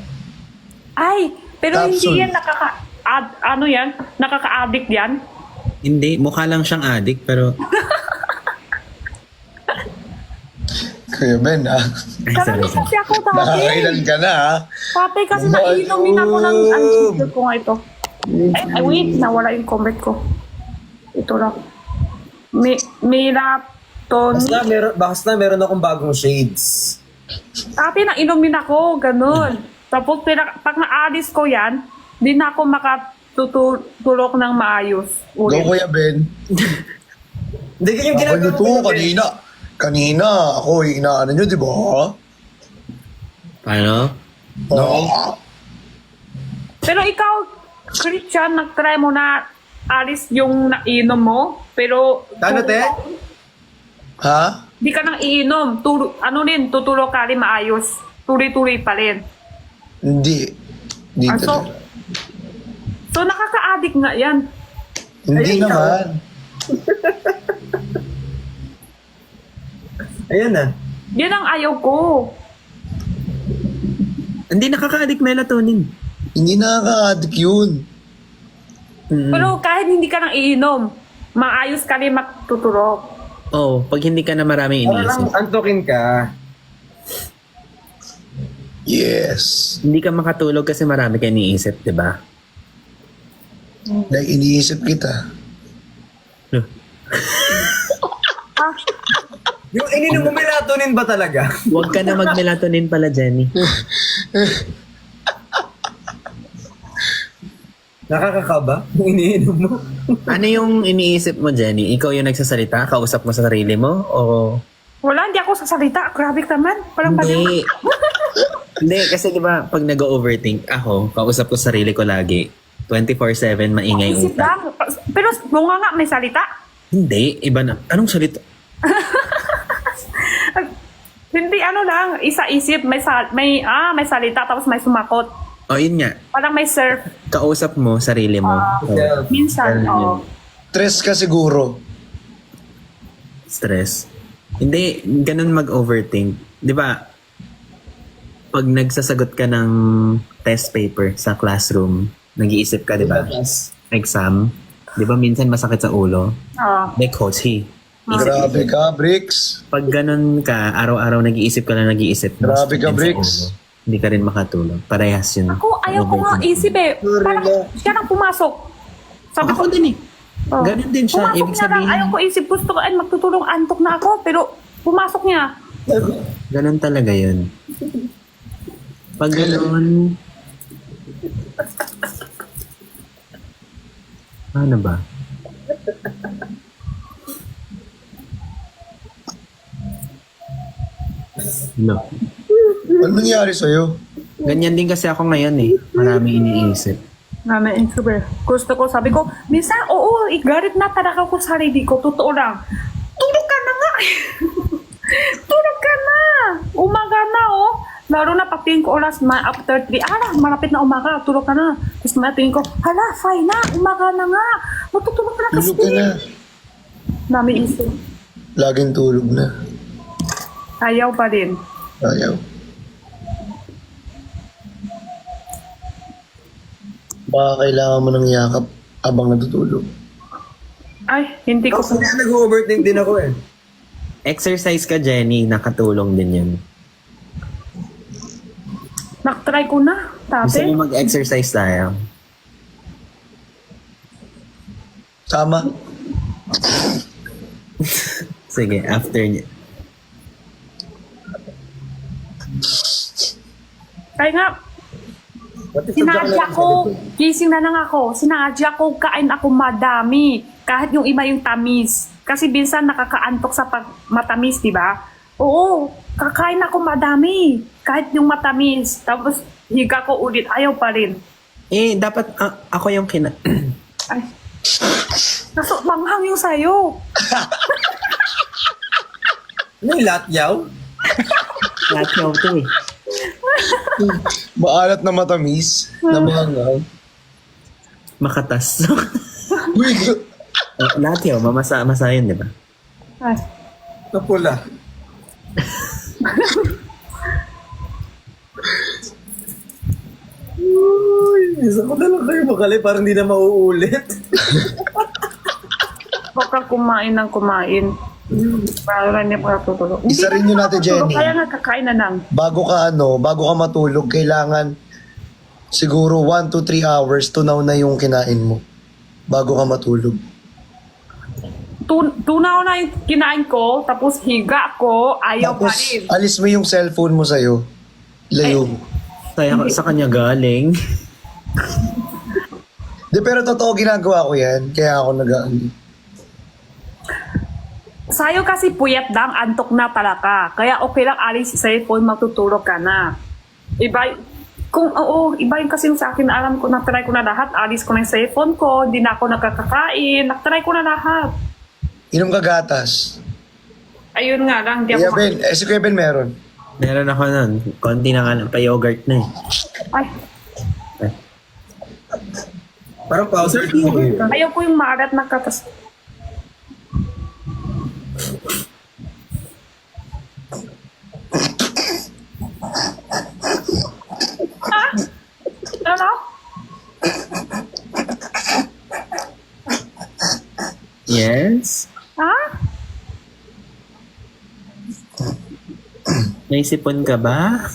Ay, pero Capsule. hindi yan nakaka-addict yan. Hindi, mukha lang siyang addict, pero... Kuya Ben, ha? Ay, Sarami sorry. kasi ako dati. Nakakailan ka na, ha? Dati kasi Ba't naiinumin ako ng yun? answer ko nga ito. Ay, wait, nawala yung comment ko. Ito lang. Melatonin. Basta meron akong bagong shades. Dati nainumin ako, ganun. Tapos pag naalis ko yan, di na ako makatutulog ng maayos. Go, Ulit. Kuya Ben. Hindi yung Ako ginagawa nito, kanina. Kanina, ako, inaano nyo, di ba? Paano? Oo. Pero ikaw, Christian, nag-try mo na alis yung nainom mo, pero... Ano, te? Ha? Di ka nang iinom. Tutulog ka rin maayos. Tuloy-tuloy pa rin. Hindi. Hindi Ah, so, talaga. so nakaka-addict nga yan. Hindi Ay, ikaw. naman. Ayan na. Yan ang ayaw ko. Hindi nakaka-addict melatonin. Hindi nakaka-addict yun. Pero kahit hindi ka nang iinom, maayos ka rin matutulog. Oh, pag hindi ka na maraming Parang iniisip. antokin ka. Yes. Hindi ka makatulog kasi marami ka iniisip, di ba? Na iniisip kita. Yung ininom mo melatonin ba talaga? Huwag ka na mag-melatonin pala, Jenny. Nakakakaba? Yung iniinom mo? Ano yung iniisip mo, Jenny? Ikaw yung nagsasalita? Kausap mo sa sarili mo? O... Wala, hindi ako sasalita. Grabe ka man. Parang Hindi. Hindi, kasi di ba pag nag-overthink, ako, kausap ko sarili ko lagi. 24/7, maingay yung isip utak. lang. Pero bunga nga, may salita. Hindi, iba na. Anong salita? Hindi, ano lang. Isa isip, may salita, tapos may sumakot. O, yun nga. Parang may surf. Kausap mo sarili mo. O, Minsan, oo. Stress ka siguro. stress. Hindi, ganun mag-overthink. Di ba, pag nagsasagot ka ng test paper sa classroom, nag-iisip ka, di ba? Exam. Di ba minsan masakit sa ulo? Oo. May coach, Grabe ka, Bricks. Pag ganun ka, araw-araw nag-iisip ka na nag-iisip. Grabe ka, masakit sa Bricks. ulo. Hindi ka rin makatulog. Parehas yun. Ako, ayaw ko nga isip eh. Parang siya nang pumasok. Sabi ko, Ako din eh. oh. Ganun din siya. Pumasok Ibig niya lang. sabihin, Ayaw ko isip. Gusto ko, ay magtutulong antok na ako. Pero pumasok niya. ganun talaga yun. Pag ganun... Ano ba? No. Ano nangyari sa'yo? Ganyan din kasi ako ngayon eh. Marami iniisip. Namin introvert. Gusto ko, sabi ko, minsan, oo, igarit na talaga ko sa sarili ko. Totoo lang. Tulog ka na nga. Tulog ka na. Umaga na, oh. Lalo na pagtingin ko oras, after 3, malapit na umaga, tulog ka na. Tapos tingin ko, hala, fine na, umaga na nga. Matutulog ka na kasi. Tulog ka na. Namin isip. Laging tulog na. Ayaw pa din. Ayaw. Baka kailangan mo ng yakap abang natutulog. Ay, hindi ko. Ako kaya nag-overthink din ako eh. Exercise ka, Jenny. Nakatulong din yun. Nakatry ko na, Gusto tate. mo mag-exercise tayo? Tama. Sige, after niya. Kaya nga, sinadya ko, gising na lang ako, sinadya ko, kain ako madami. Kahit yung iba yung tamis. Kasi minsan nakakaantok sa matamis, di ba? Oo, kakain ako madami. Kahit yung matamis. Tapos higa ko ulit, ayaw pa rin. Eh, dapat ako yung Ay, naso, manghang yung sayo. Ano yung latyaw? Lahat yung to eh. Maalat na matamis. Na mahangaw. Makatas. Uy, Lahat yun, masa yun, di ba? Ay, Napula. Uy, isa ko na lang kayo makali, parang di na mauulit. baka kumain ng kumain. Para niya pagkatutulog. Isa rin yun natin, Jenny. Kaya nga kakain na lang. bago ka matulog, kailangan siguro 1 to 3 hours tunaw na yung kinain mo. Bago ka matulog. Tunaw na yung kinain ko, tapos higa ko, ayaw pa Tapos, rin. alis mo yung cellphone mo sa'yo. Layo mo. Sa kanya galing. De, pero totoo ginagawa ko yan. Kaya ako Sa'yo kasi puyat lang, antok na talaga. Kaya okay lang alis sa cellphone, matutulog ka na. Iba, iba yung kasi yung sa akin, alam ko, natry ko na lahat. Alis ko na yung cellphone ko, hindi na ako nakakakain, natry ko na lahat. Inom ka gatas. Ayun nga lang, hindi Kuya ako... Ben, si Kuya Ben meron. Meron ako nun. Konti na nga lang. Pa-yogurt na eh. Ay, Parang pauser ko eh. ayaw ko yung maalat na katas. Ano? Yes? Ha? May sipon ka ba?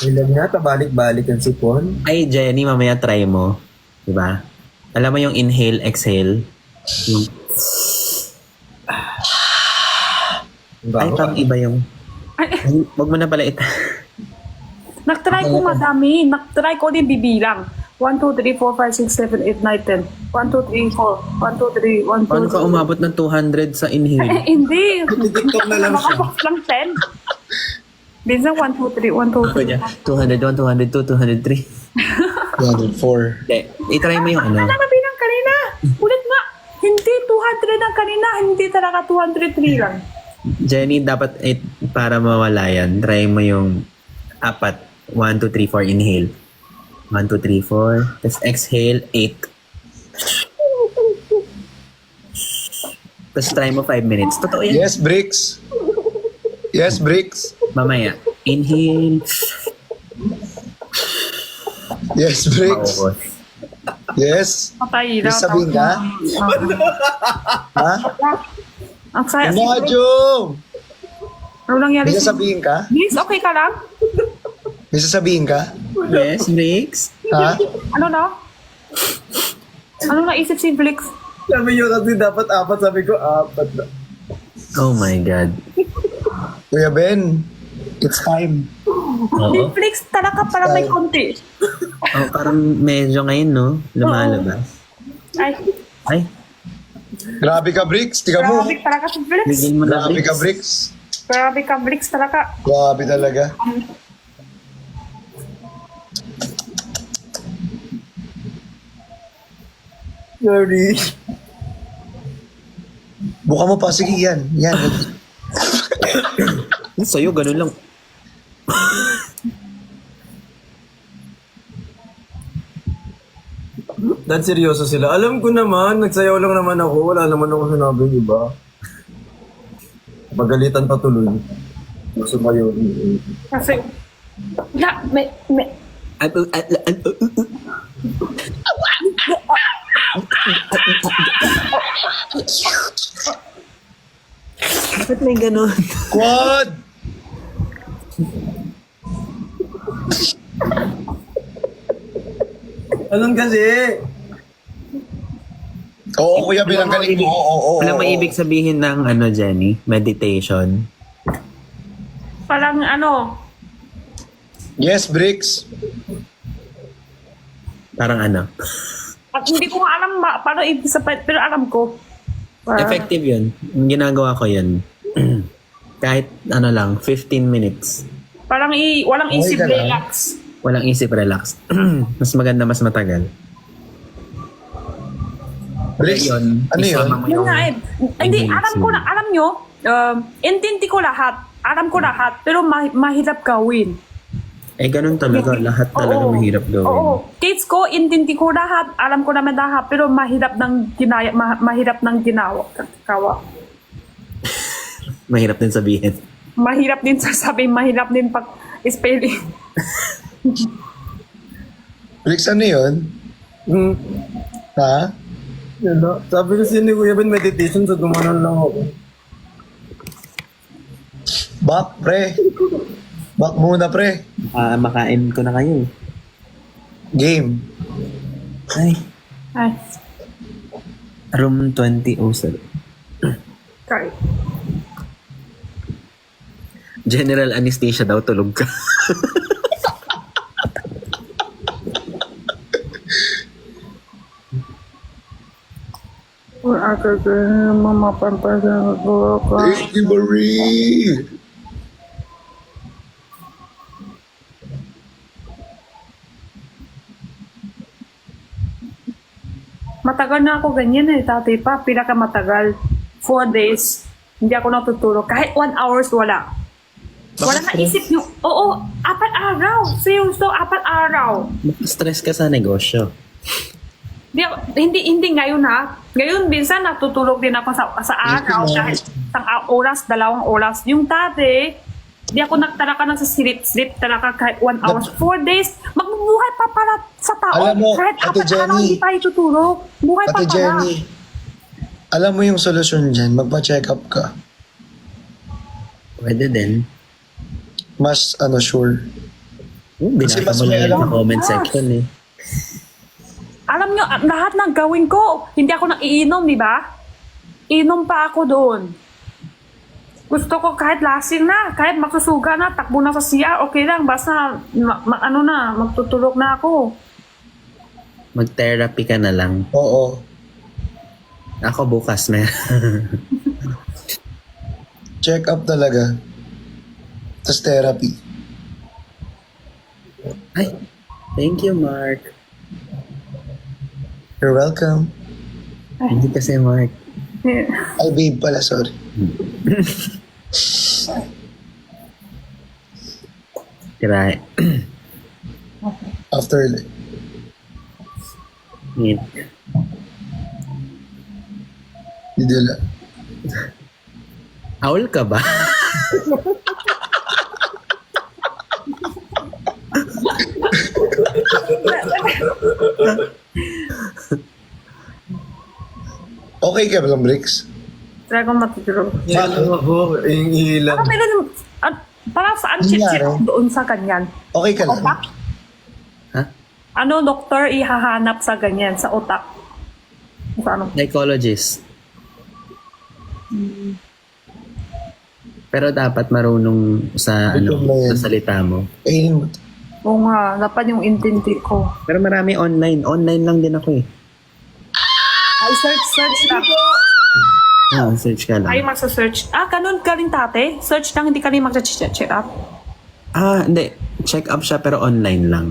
Ilan nga, tabalik-balik ang sipon. Ay, Jenny, mamaya try mo. Diba? Alam mo yung inhale, exhale? Yung, ay, pang iba yung... Ay, Ay, wag mo na pala ita. nag-try ko madami. Nag-try ko din bibilang. 1, 2, 3, 4, 5, 6, 7, 8, 9, 10. 1, 2, 3, 4. 1, 2, 3, 1, 2, Paano ka umabot ng 200 sa inhale? Hindi. TikTok na lang siya. Makabox lang 10. Minsan 1, 2, 3, 1, 2, Ako 3. niya, 201, 202, 203. 204. Hindi, itry mo yung ano. Ano na bilang kanina? Ulit nga. Hindi 200 ang kanina. Hindi talaga 203 lang. Jenny, dapat para mawala yan, try mo yung 4. 1, 2, 3, 4, inhale. 1, 2, 3, 4. Tapos exhale, 8. Tapos try mo 5 minutes. Totoo yan. Yes, Bricks. Yes, Bricks. Mamaya, inhale. Yes, Bricks. Paubos. Yes. Patay May sabihin ka? Ha? Ang saya. Imagine! Ano nangyari? May sasabihin ka? Please, okay ka lang? May sasabihin ka? Yes, Briggs. Ha? Ano na? Ano naisip si Flix? Sabi nyo kasi dapat 4, sabi ko 4 na. Oh my God. Kuya Ben, it's time. Si Oo. Flix talaga parang may konti. Oh, parang medyo ngayon, no? Lumalabas. Ay, Ay, Grabe ka, Bricks. Tika mo. grabe talaga si Flix. bigyan mo na, Grabe ka, Briggs. Bricks. Grabe ka, Flix talaga. Grabe talaga. Sorry. Buka mo pa. Sige, yan. Yan. Sa'yo, ganun lang. Dahil seryoso sila. Alam ko naman, nagsayaw lang naman ako. Wala naman ako sinabing iba. Pagalitan pa tuloy. Gusto mo yun. Kasi, may, Ba't may ganun? Quad! Anong kasi? Oo, Kuya Ben. Ang galing mo. Oo. Alam mo ibig sabihin ng ano, Jenny? Meditation. parang ano, Yes, Bricks. Parang ano? at hindi ko nga alam paano ibig sabihin, pero alam ko. Effective yun. Yung ginagawa ko yun. Kahit ano lang, 15 minutes. Parang walang Okay isip, ka lang. relax. Walang isip, relax. Mas maganda, mas matagal. Bricks, Yun, ano yun? isama mo Yun yung nga eh. Hindi, inhale, alam ko na, alam nyo, intindi ko lahat. Alam ko lahat, pero mahirap gawin. Eh, ganun talaga. Lahat talaga Oo. mahirap gawin. Oo. Kids ko, intindi ko lahat. Alam ko naman lahat, pero mahirap ng mahirap ng ginawa. Mahirap din sabihin. Mahirap din sasabihin, mahirap din pag spelling. Bricks, ano yun? Hmm. Ha? Yun na. Sabi kasi ni Kuya Ben, meditation, so gumanon lang ako. Back, pre. Back muna, pre. Makain ko na kayo. Game. Ay, Ay, room 2007. sorry. General anesthesia daw, tulog ka. Thank you, Marie. Matagal na ako ganyan eh, dati pa. Pinakamatagal. 4 days. Hindi ako natutulog. Kahit 1 hours, wala. Wala na isip nyo. Oo, 4 araw. Seryoso, 4 araw. Stress ka sa negosyo. Hindi ngayon ha. Ngayon, minsan natutulog din ako sa araw. Kahit 1 oras, 2 oras. Yung dati, Di ako nagtalaka ng sa sleep talaga kahit 1 hour. 4 days, magbubuhay pa pala sa tao. Alam mo, kahit Ate 4 araw Jenny, hindi tayo tutulog. Buhay pa Ate pala. Jenny, alam mo yung solusyon dyan, magpa-check up ka. Pwede din. Mas, sure. Binasa mas mo may lang alam. sa comment section eh. Alam nyo, lahat ng gawin ko, hindi ako nang iinom, di ba? Inom pa ako doon. Gusto ko kahit lasing na, kahit magsusuga na, takbo na sa CR, okay lang. Basta, magtutulog na ako. Mag-therapy ka na lang. Oo. Ako bukas na. Check up talaga. Tapos therapy. Ay, thank you, Mark. You're welcome. Hindi kasi Mark. Ay, babe pala, sorry. Tira. After, hindi lang. Owl ka ba? Okay ka ba, Bricks? Try ko matutulog. Oo, yung ilan. Parang meron, parang saan Nangyari? chip doon sa ganyan? Okay ka lang? Otak? Ha? Ano, doktor, ihahanap sa ganyan, sa otak? Sa ano? Psychologist. Pero dapat marunong sa Ito ba yan? sa salita mo. Kainin mo. Oo nga, dapat yung intindi ko. Pero marami online. Online lang din ako eh. Ay, search lang. Search ka Ay, lang. magsa-search. Ganun ka rin tate? Search lang, hindi ka rin magsa-check up. Hindi. Check up siya pero online lang.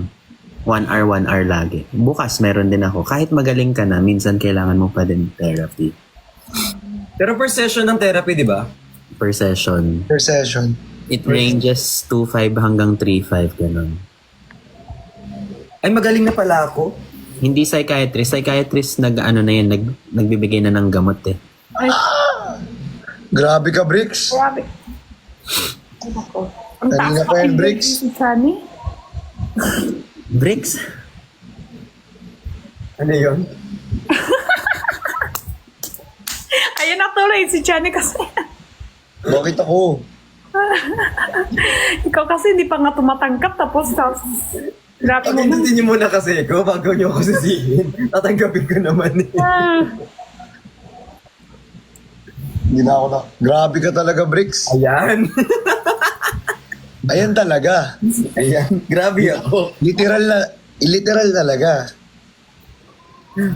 1 hour lagi. Bukas meron din ako. Kahit magaling ka na, minsan kailangan mo pa din therapy. Pero per session ng therapy, di ba? Per session. Per session. It ranges 2.5 hanggang 3.5 ganun. Ay, magaling na pala ako. Hindi psychiatrist. Psychiatrist nagbibigay na ng gamot eh. Ay, Grabe ka, Bricks. grabe. Ay, nako. Ang Kanina taas pa yan, pa Bricks. Si Sunny. Bricks? Ano yun? Ayun na tuloy, si Johnny kasi. Bakit ako? Ikaw kasi hindi pa nga tumatangkap tapos grabe mo. Pag-intindihin niyo muna kasi ako bago niyo ako sisihin. Tatanggapin ko naman eh. Hindi na ako na. Grabe ka talaga, Bricks. Ayan. Ayan talaga. Ayan. Grabe ako. Literal talaga.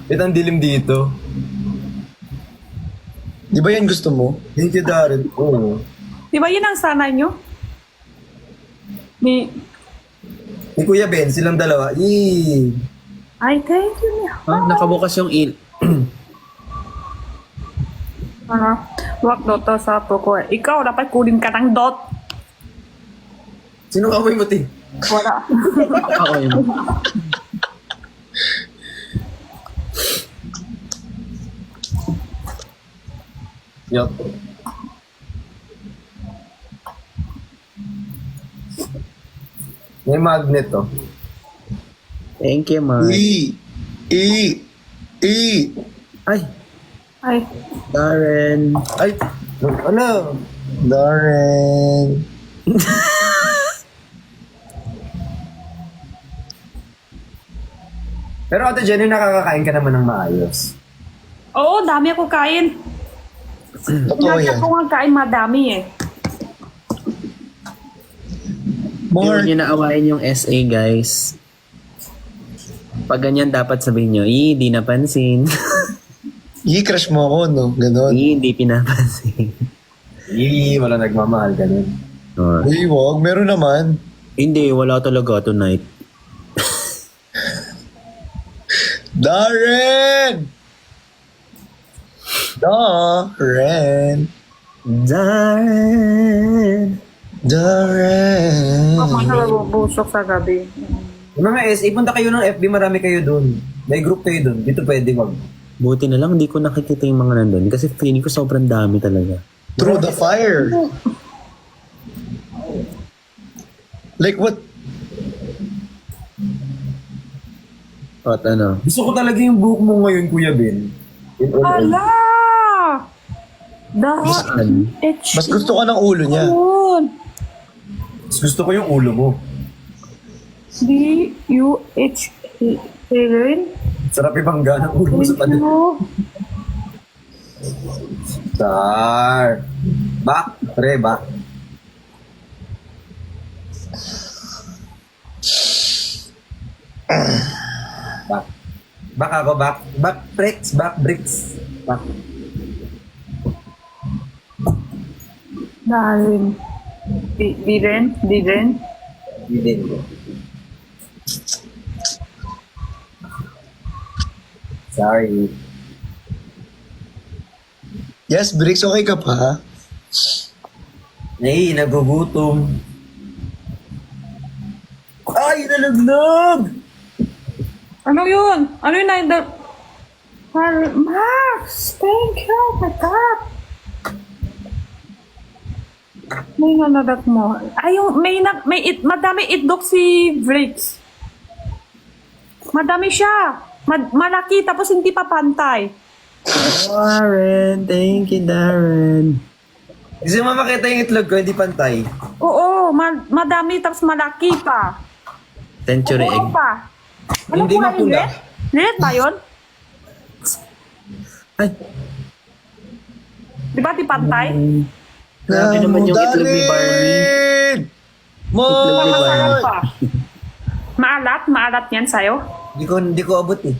Ito ang dilim dito. Di ba yan gusto mo? Thank you, Darren. Oo. Di ba yun ang sanay nyo? Ni... Ni Kuya Ben, silang dalawa. Ay, thank you. Nakabukas yung Ano? Wag dot sa to ko. Ikaw, dapat kunin ka ng dot. Sino kamoy mo, Ting? Wala. Oo, yun. Yup. May magnet to. Thank you, Mark. E. Ay, Ay, Darren. Ay! Ano? Darren. Pero Ate Jenny, nakakakain ka naman ng maayos. oo, dami ako kain. Totoo Lagi yan. ako nga kain madami eh. Hindi Mark. nyo naawain yung SA, guys. Pag ganyan, dapat sabihin nyo, di napansin. I-crush mo ako, no? Ganon. Hindi pinapansin. Wala nagmamahal ganun. Oh. Uy, wag. Meron naman. Hindi, wala talaga tonight. Darren! Darren. Darren. Darren. Ako na nabubusok sa gabi. Yung mga SA, punta kayo ng FB, marami kayo doon. May group kayo doon. Dito pwede wag. Buti na lang, hindi ko nakikita yung mga nandun. Kasi feeling ko sobrang dami talaga. Through the fire. Like what? At ano? Gusto ko talaga yung buhok mo ngayon, Kuya Ben. In all Ala! Saan? Mas gusto ka ng ulo niya. Mas gusto ko yung ulo mo. D-U-H-A-N? Sarap ibangga ng ulo mo sa panin. Star. Back. Pre, back. Back. Back ako, back. Back bricks, back bricks. Back. Darren. Diren? Hindi ko. Sorry. Yes, Bricks, okay ka pa? Ay, nagugutom. Ay, nalaglag! Ano yun? Ano yun na yung... Max! Thank you! Oh my God! May nanadak mo. Ay, yung madami itlog si Briggs. Madami siya. Malaki tapos hindi pa pantay. Darren, thank you, Darren. Gusto mo makita yung itlog ko, hindi pantay. Oo, madami tapos malaki pa. Century Oo egg. pa. Ano Hindi po nga mapula. yun? Lilit ba yun? Ay, Di ba di pantay? grabe naman yung itlog ni Barney. Masarap Mon! pa. Maalat yan sa'yo. Hindi ko abot eh.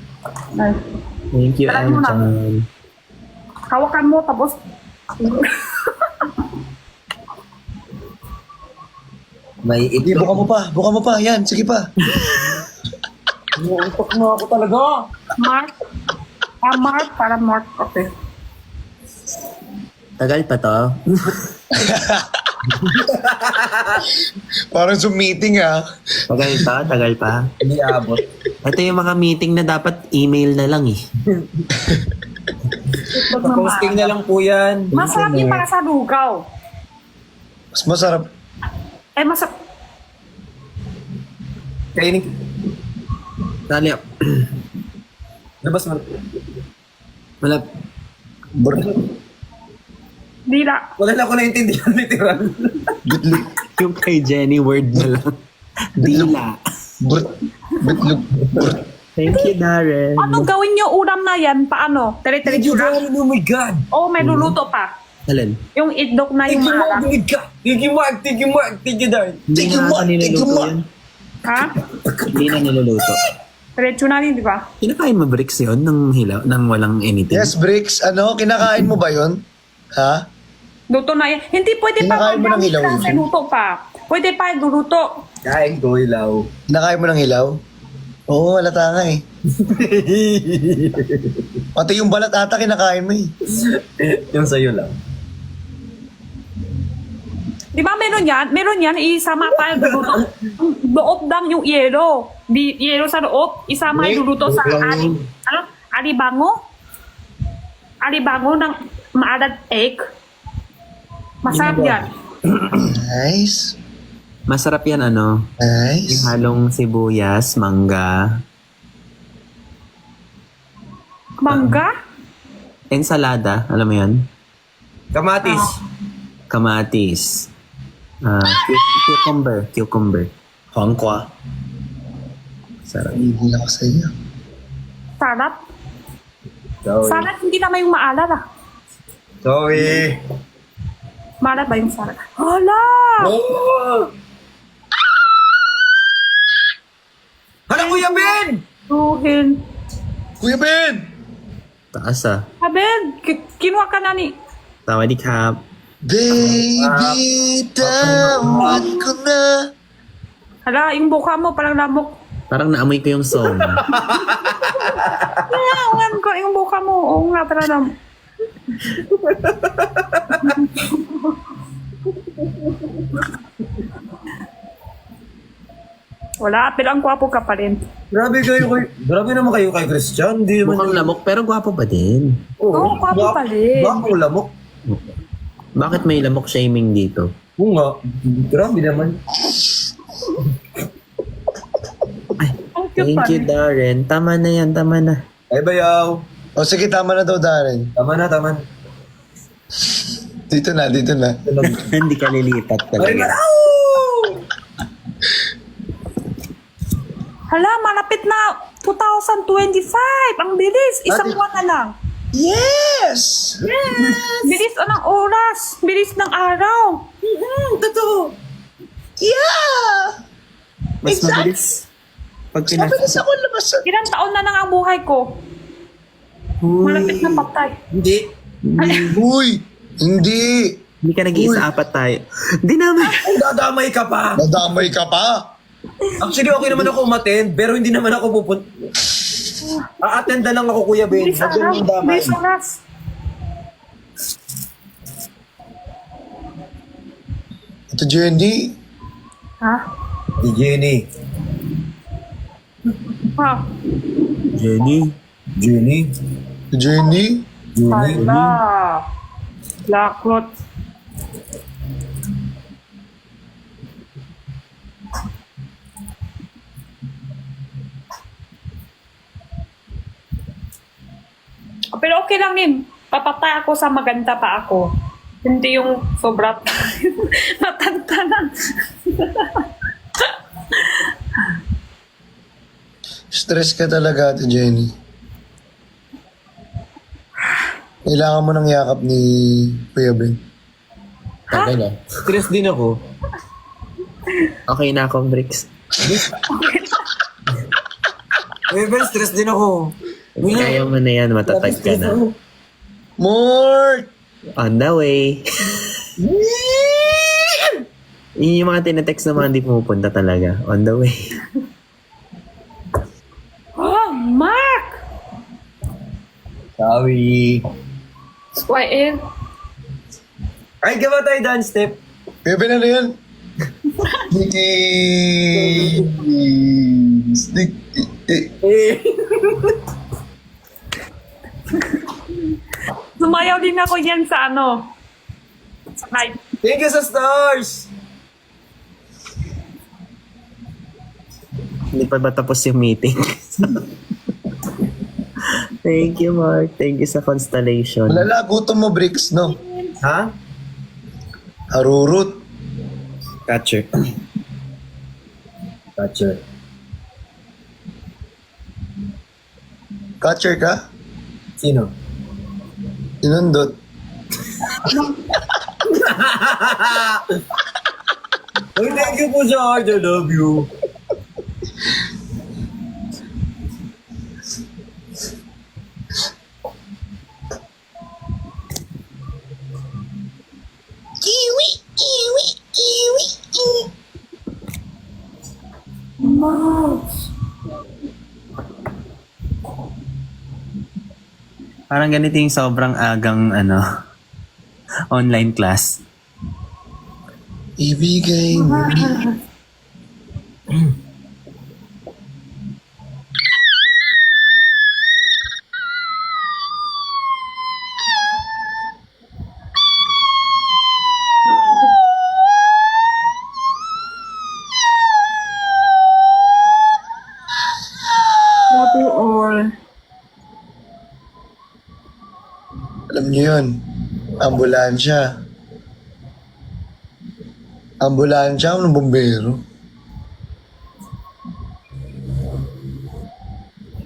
Ay. Thank you, Alam mo na. Anchan. Hawakan mo tapos May Hindi, itlog. buka mo pa. Yan, sige pa. Umuuntok na ako talaga. Mark. Mark para Mark. Okay. Tagal pa to. Parang Zoom meeting ah. Tagal pa. Hindi abot. Ito yung mga meeting na dapat email na lang eh. Posting na lang po yan. Masarap yung para sa lugaw. Mas masarap. Masarap. Kainin. Dali. Labas mo. Wala. Dila. Wala na ako naintindihan literal. Bitlog. Yung kay Jenny, word na lang. Dila. Brut. Bitlog. Brut. Thank you, Darren. Ano gawin nyo ulam na yan? Paano? Tiri-tiri lang? Oh my God. Oh, may luluto pa. Alin? Yung itlog na yung maalat. Thank you, Mark. Hindi Thank you, na Mark. Thank you, niluluto Mark. yun. Ha? Hindi na niluluto. Diretso na rin, di ba? Kinakain mo bricks yun ng hilaw, ng walang anything? Yes, Bricks. Ano, kinakain mo ba yon? Ha? Luto na yan. Hindi pwede pa. Kinakain mo ng Madami ilaw kasi yun? luto pa. Pwede pa luluto. Kain ko ilaw. Kinakain mo ng hilaw? Oo, halata nga eh. Pati yung balat ata kinakain mo eh. Yung sa'yo lang. Di ba meron yan? Meron yan. Isama pa yung luluto. Loob lang yung yelo. Yelo sa loob. Isama yung luluto sa alibango. Alibango ng maalat egg. Masarap yan. Nice. Masarap yan ano? Nice. Yung halong sibuyas, mangga, Mangga? ensalada, alam mo yan? Kamatis. Kamatis. Cucumber. Hongkwa. Sarap. Hindi ako sa iyo. Sarap. Sorry. Sarap hindi naman yung maalat ah. Sorry. Maalat ba yung sarap? Hala! Oh! Hala, Kuya Ben! Ruhin. Kuya Ben! Taas ah. Abel, kinuha ka na ni... Sawadee krap. Baby, tawad ko na. Hala, yung buka mo parang lamok. Parang naamoy ko yung song. Ngayon ko, yung buka mo. Oo nga, parang lamok. Wala, pero ang gwapo ka pa rin. Grabe naman kayo kay Christian. Hindi naman. Mukhang lamok pero gwapo pa din. Oo, gwapo pa rin. Gwapo lamok. Bakit may lamok shaming dito? Oo nga. Grabe naman. Cute Thank pa you, rin. Darren. Tama na yan, tama na. Ay, bayaw. O sige, tama na daw, Darren. Tama na, tama na. Dito na, dito na. Hindi ka lilipat Ay, talaga. Hala, malapit na 2025. Ang bilis. Isang Ate- buwan na lang. Yes! Bilis ng oras. Bilis ng araw. Totoo. Yeah! Mas mabilis. Pag Mabilis ako labas. Ilang taon na lang ang buhay ko. Malapit na patay. Hindi. Uy! Hindi! Hindi ka nag-iisa, apat tayo. Hindi naman. Dadamay ka pa. Nadamay ka pa! Actually, okay naman ako umattend, pero hindi naman ako pupunta. A-attend na lang ako, Kuya Ben. Bilis Huwag araw. yung damay. Bilis oras. Ito, Jenny. Ha? Di Jenny. Ha? Jenny. Jenny. Jenny. Jenny. Hala. Lakot. Pero okay lang din. Papatay ako sa maganda pa ako. Hindi yung sobra matanda na. Stress ka talaga, Ate Jenny. Kailangan mo ng yakap ni Kuya Ben. Tagal na. Stress din ako. Okay na akong bricks. Kuya Ben, stress din ako. Kaya mo na yan, matatag ka na. Mort! On the way. Yun yung mga tinatext na mga hindi pumupunta talaga. On the way. Oh, Mark! Sorry. YL. Ay, gawa tayo dance step. Kuya Ben, ano yan? Sticky... Sticky... Eh. Sumayaw din ako yan sa ano. Sa live. Thank you sa stars. Hindi pa ba tapos yung meeting? Thank you, Mark. Thank you sa constellation. Malala, gutom mo, Bricks, no? Ha? Arurut. Catcher. Catcher. Catcher ka? Sino? Sinundot. Ay, thank you po sa heart. I love you. Kiwi, kiwi, kiwi, kiwi. Parang ganito yung sobrang agang online class. Ibigay mo. Love you all. Alam niyo yun. Ambulansya. Ambulansya ng bombero.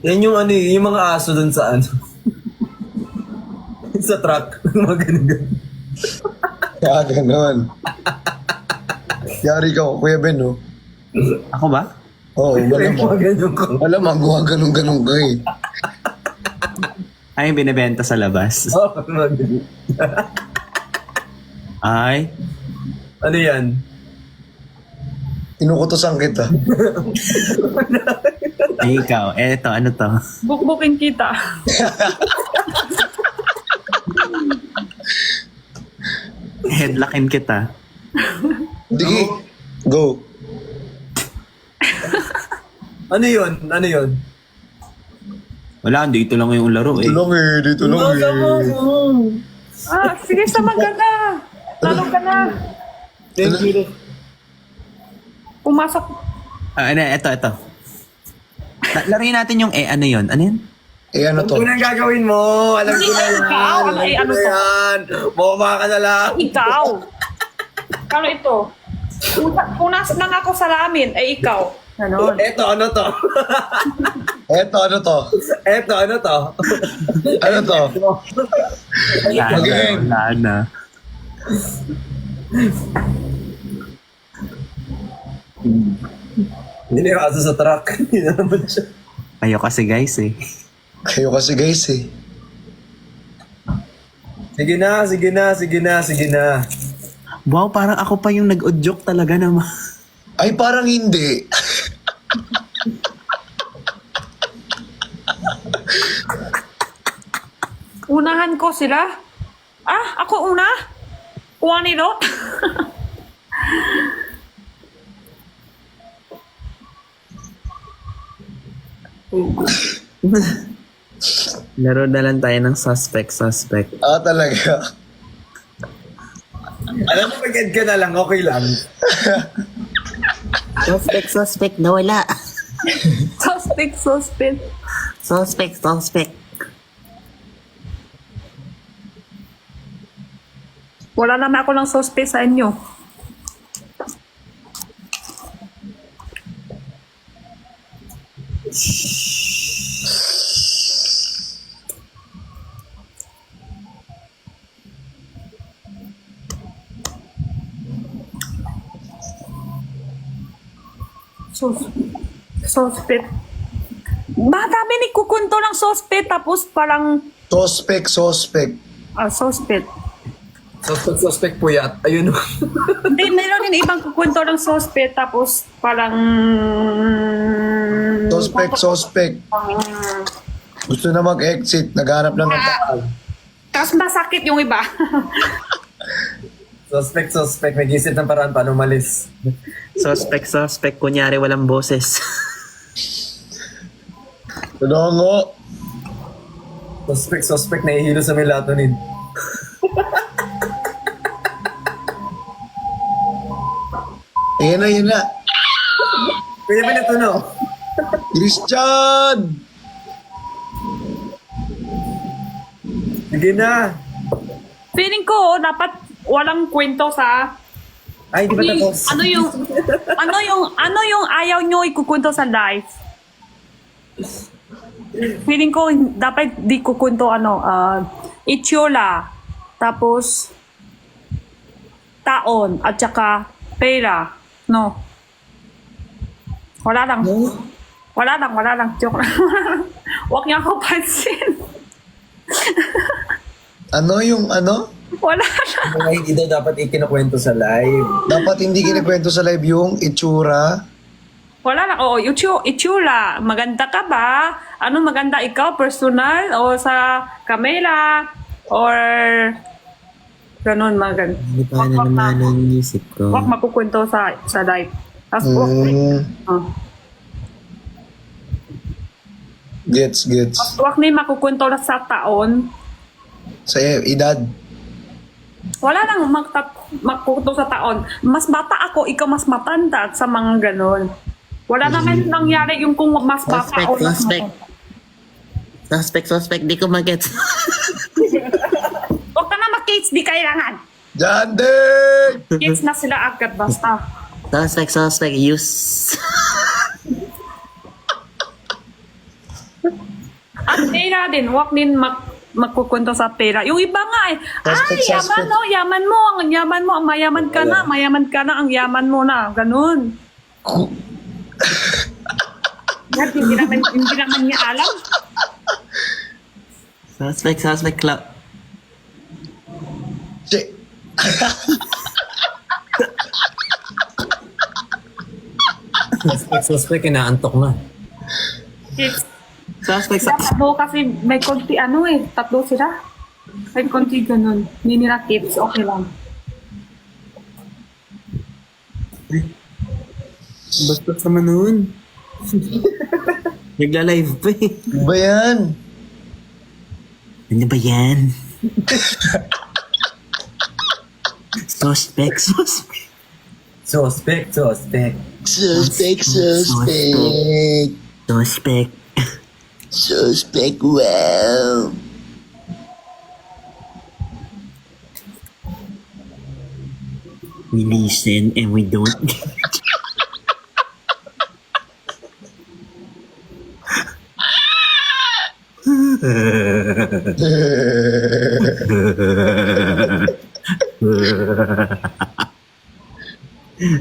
Yan yung yung mga aso dun sa sa truck. Mga ganun. Kaya ganon. Yari ka, Kuya Ben, no? Ako ba? Oo, Mga malamang. ganun ko. Malamang, ganun-ganun ka eh. Ay, yung binibenta sa labas. Oh, mga ganun. Ay, Ano yan? Inukutosan kita. ay ikaw. Eto, ano to? Bukbukin kita. Headlockin kita. Sige, go. Ano yun? Ano yun? Wala, dito lang yung laro eh. Dito lang eh. Ah, sige, sama ka na. Lalo ka na. Thank you. Pumasok. Ah, ano, eto. Laruin natin yung ano yun? Ano yun? Ano to? Ano ang gagawin mo? Alam ko na yan. Ikaw, Alam ko ano na to? yan. Bumaba ka na lang. Ikaw. Ano ito? Kung nasa lang ako sa lamin, ay ikaw. Ganon. Eto, ano to? Ano to? Eto, ano to? Ano to? Wala na, Again. wala na. Hindi na kaso sa truck. Hindi na naman siya. Kayo kasi guys eh. Kayo kasi guys eh. Sige na, sige na, sige na, sige na. Wow, parang ako pa yung nag-udyok talaga naman. Ay, parang hindi. Unahan ko sila. Ah, ako una? Kuha nilo? Laro na lang tayo ng suspect. Talaga. Alam mo, pag-end ka na lang, okay lang. Suspect, nawala. Suspect. Suspect. Wala naman ako ng suspect sa inyo. Suspect. Madami ni kukunto ng suspect tapos parang Suspect. suspect. Suspect po yat. Ayun. Hindi, meron din ibang kukunto ng suspect tapos parang Suspect. Gusto na mag-exit. Naghanap lang ng taal. tapos masakit yung iba. Suspect. Nag-isip ng paraan paano umalis. Suspect. Kunyari walang boses. Tulungo. Suspect. Nahihilo sa melatonin. Yan na. Kaya ba ito, no? Christian! Sige na. Feeling ko dapat walang kwento sa Ay, di ba tapos? ano yung ayaw nyo ikukwento sa live? Feeling ko dapat di kukwento itsura, tapos taon at saka pera, no? Wala lang. Joke lang. Huwag niyo ako pansin. Ano yung ano? Wala lang. Ay, hindi daw dapat ikinukwento sa live. Dapat hindi kinikwento sa live yung itsura. Wala lang. Oo, itsura. Maganda ka ba? Ano maganda ikaw? Personal? O sa camera? Or ganun maganda. Hindi pa na naman ang isip ko. Huwag makukwento sa live. Tapos Gets. huwag na makukwento na sa taon. Sa edad. Wala lang makukwento sa taon. Mas bata ako, ikaw mas matanda sa mga ganun. Wala naman nangyari yung kung mas bata o mas Suspect, di ko mag-gets. Huwag ka na mag-kids, di kailangan. Jandek! Kids na sila agad basta. Suspect, use. At pera din, huwag din magkukwento sa pera. Yung iba nga Suspect. yaman mo, mayaman ka na, ang yaman mo na, ganun. Hindi naman niya alam. Suspect, cloud. Shit. Suspect, inaantok na. Kids. Suspect, Tatlo kasi may konti tatlo sila. May konti ganun. Hindi nila kids, okay lang. Basta naman nun. Nagla-live pa eh. Ano ba yan? Ano ba yan? Suspect. Suspect. Suspect. Suspect, well. We listen and we don't.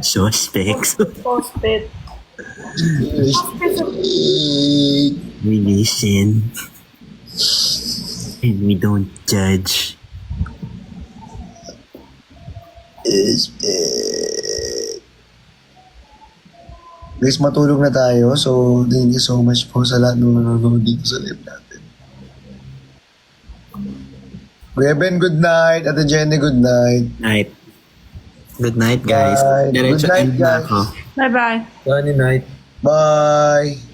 Suspects. Postpet. We listen and we don't judge. Guys, matulog na tayo. So, thank you so much po sa lahat ng nanonood dito sa live natin. Reben, good night. Ate Jenny, good night. Night. Good night, guys. Bye. Diretso Good night, end na guys. ako. Bye-bye. Sunny night. Bye.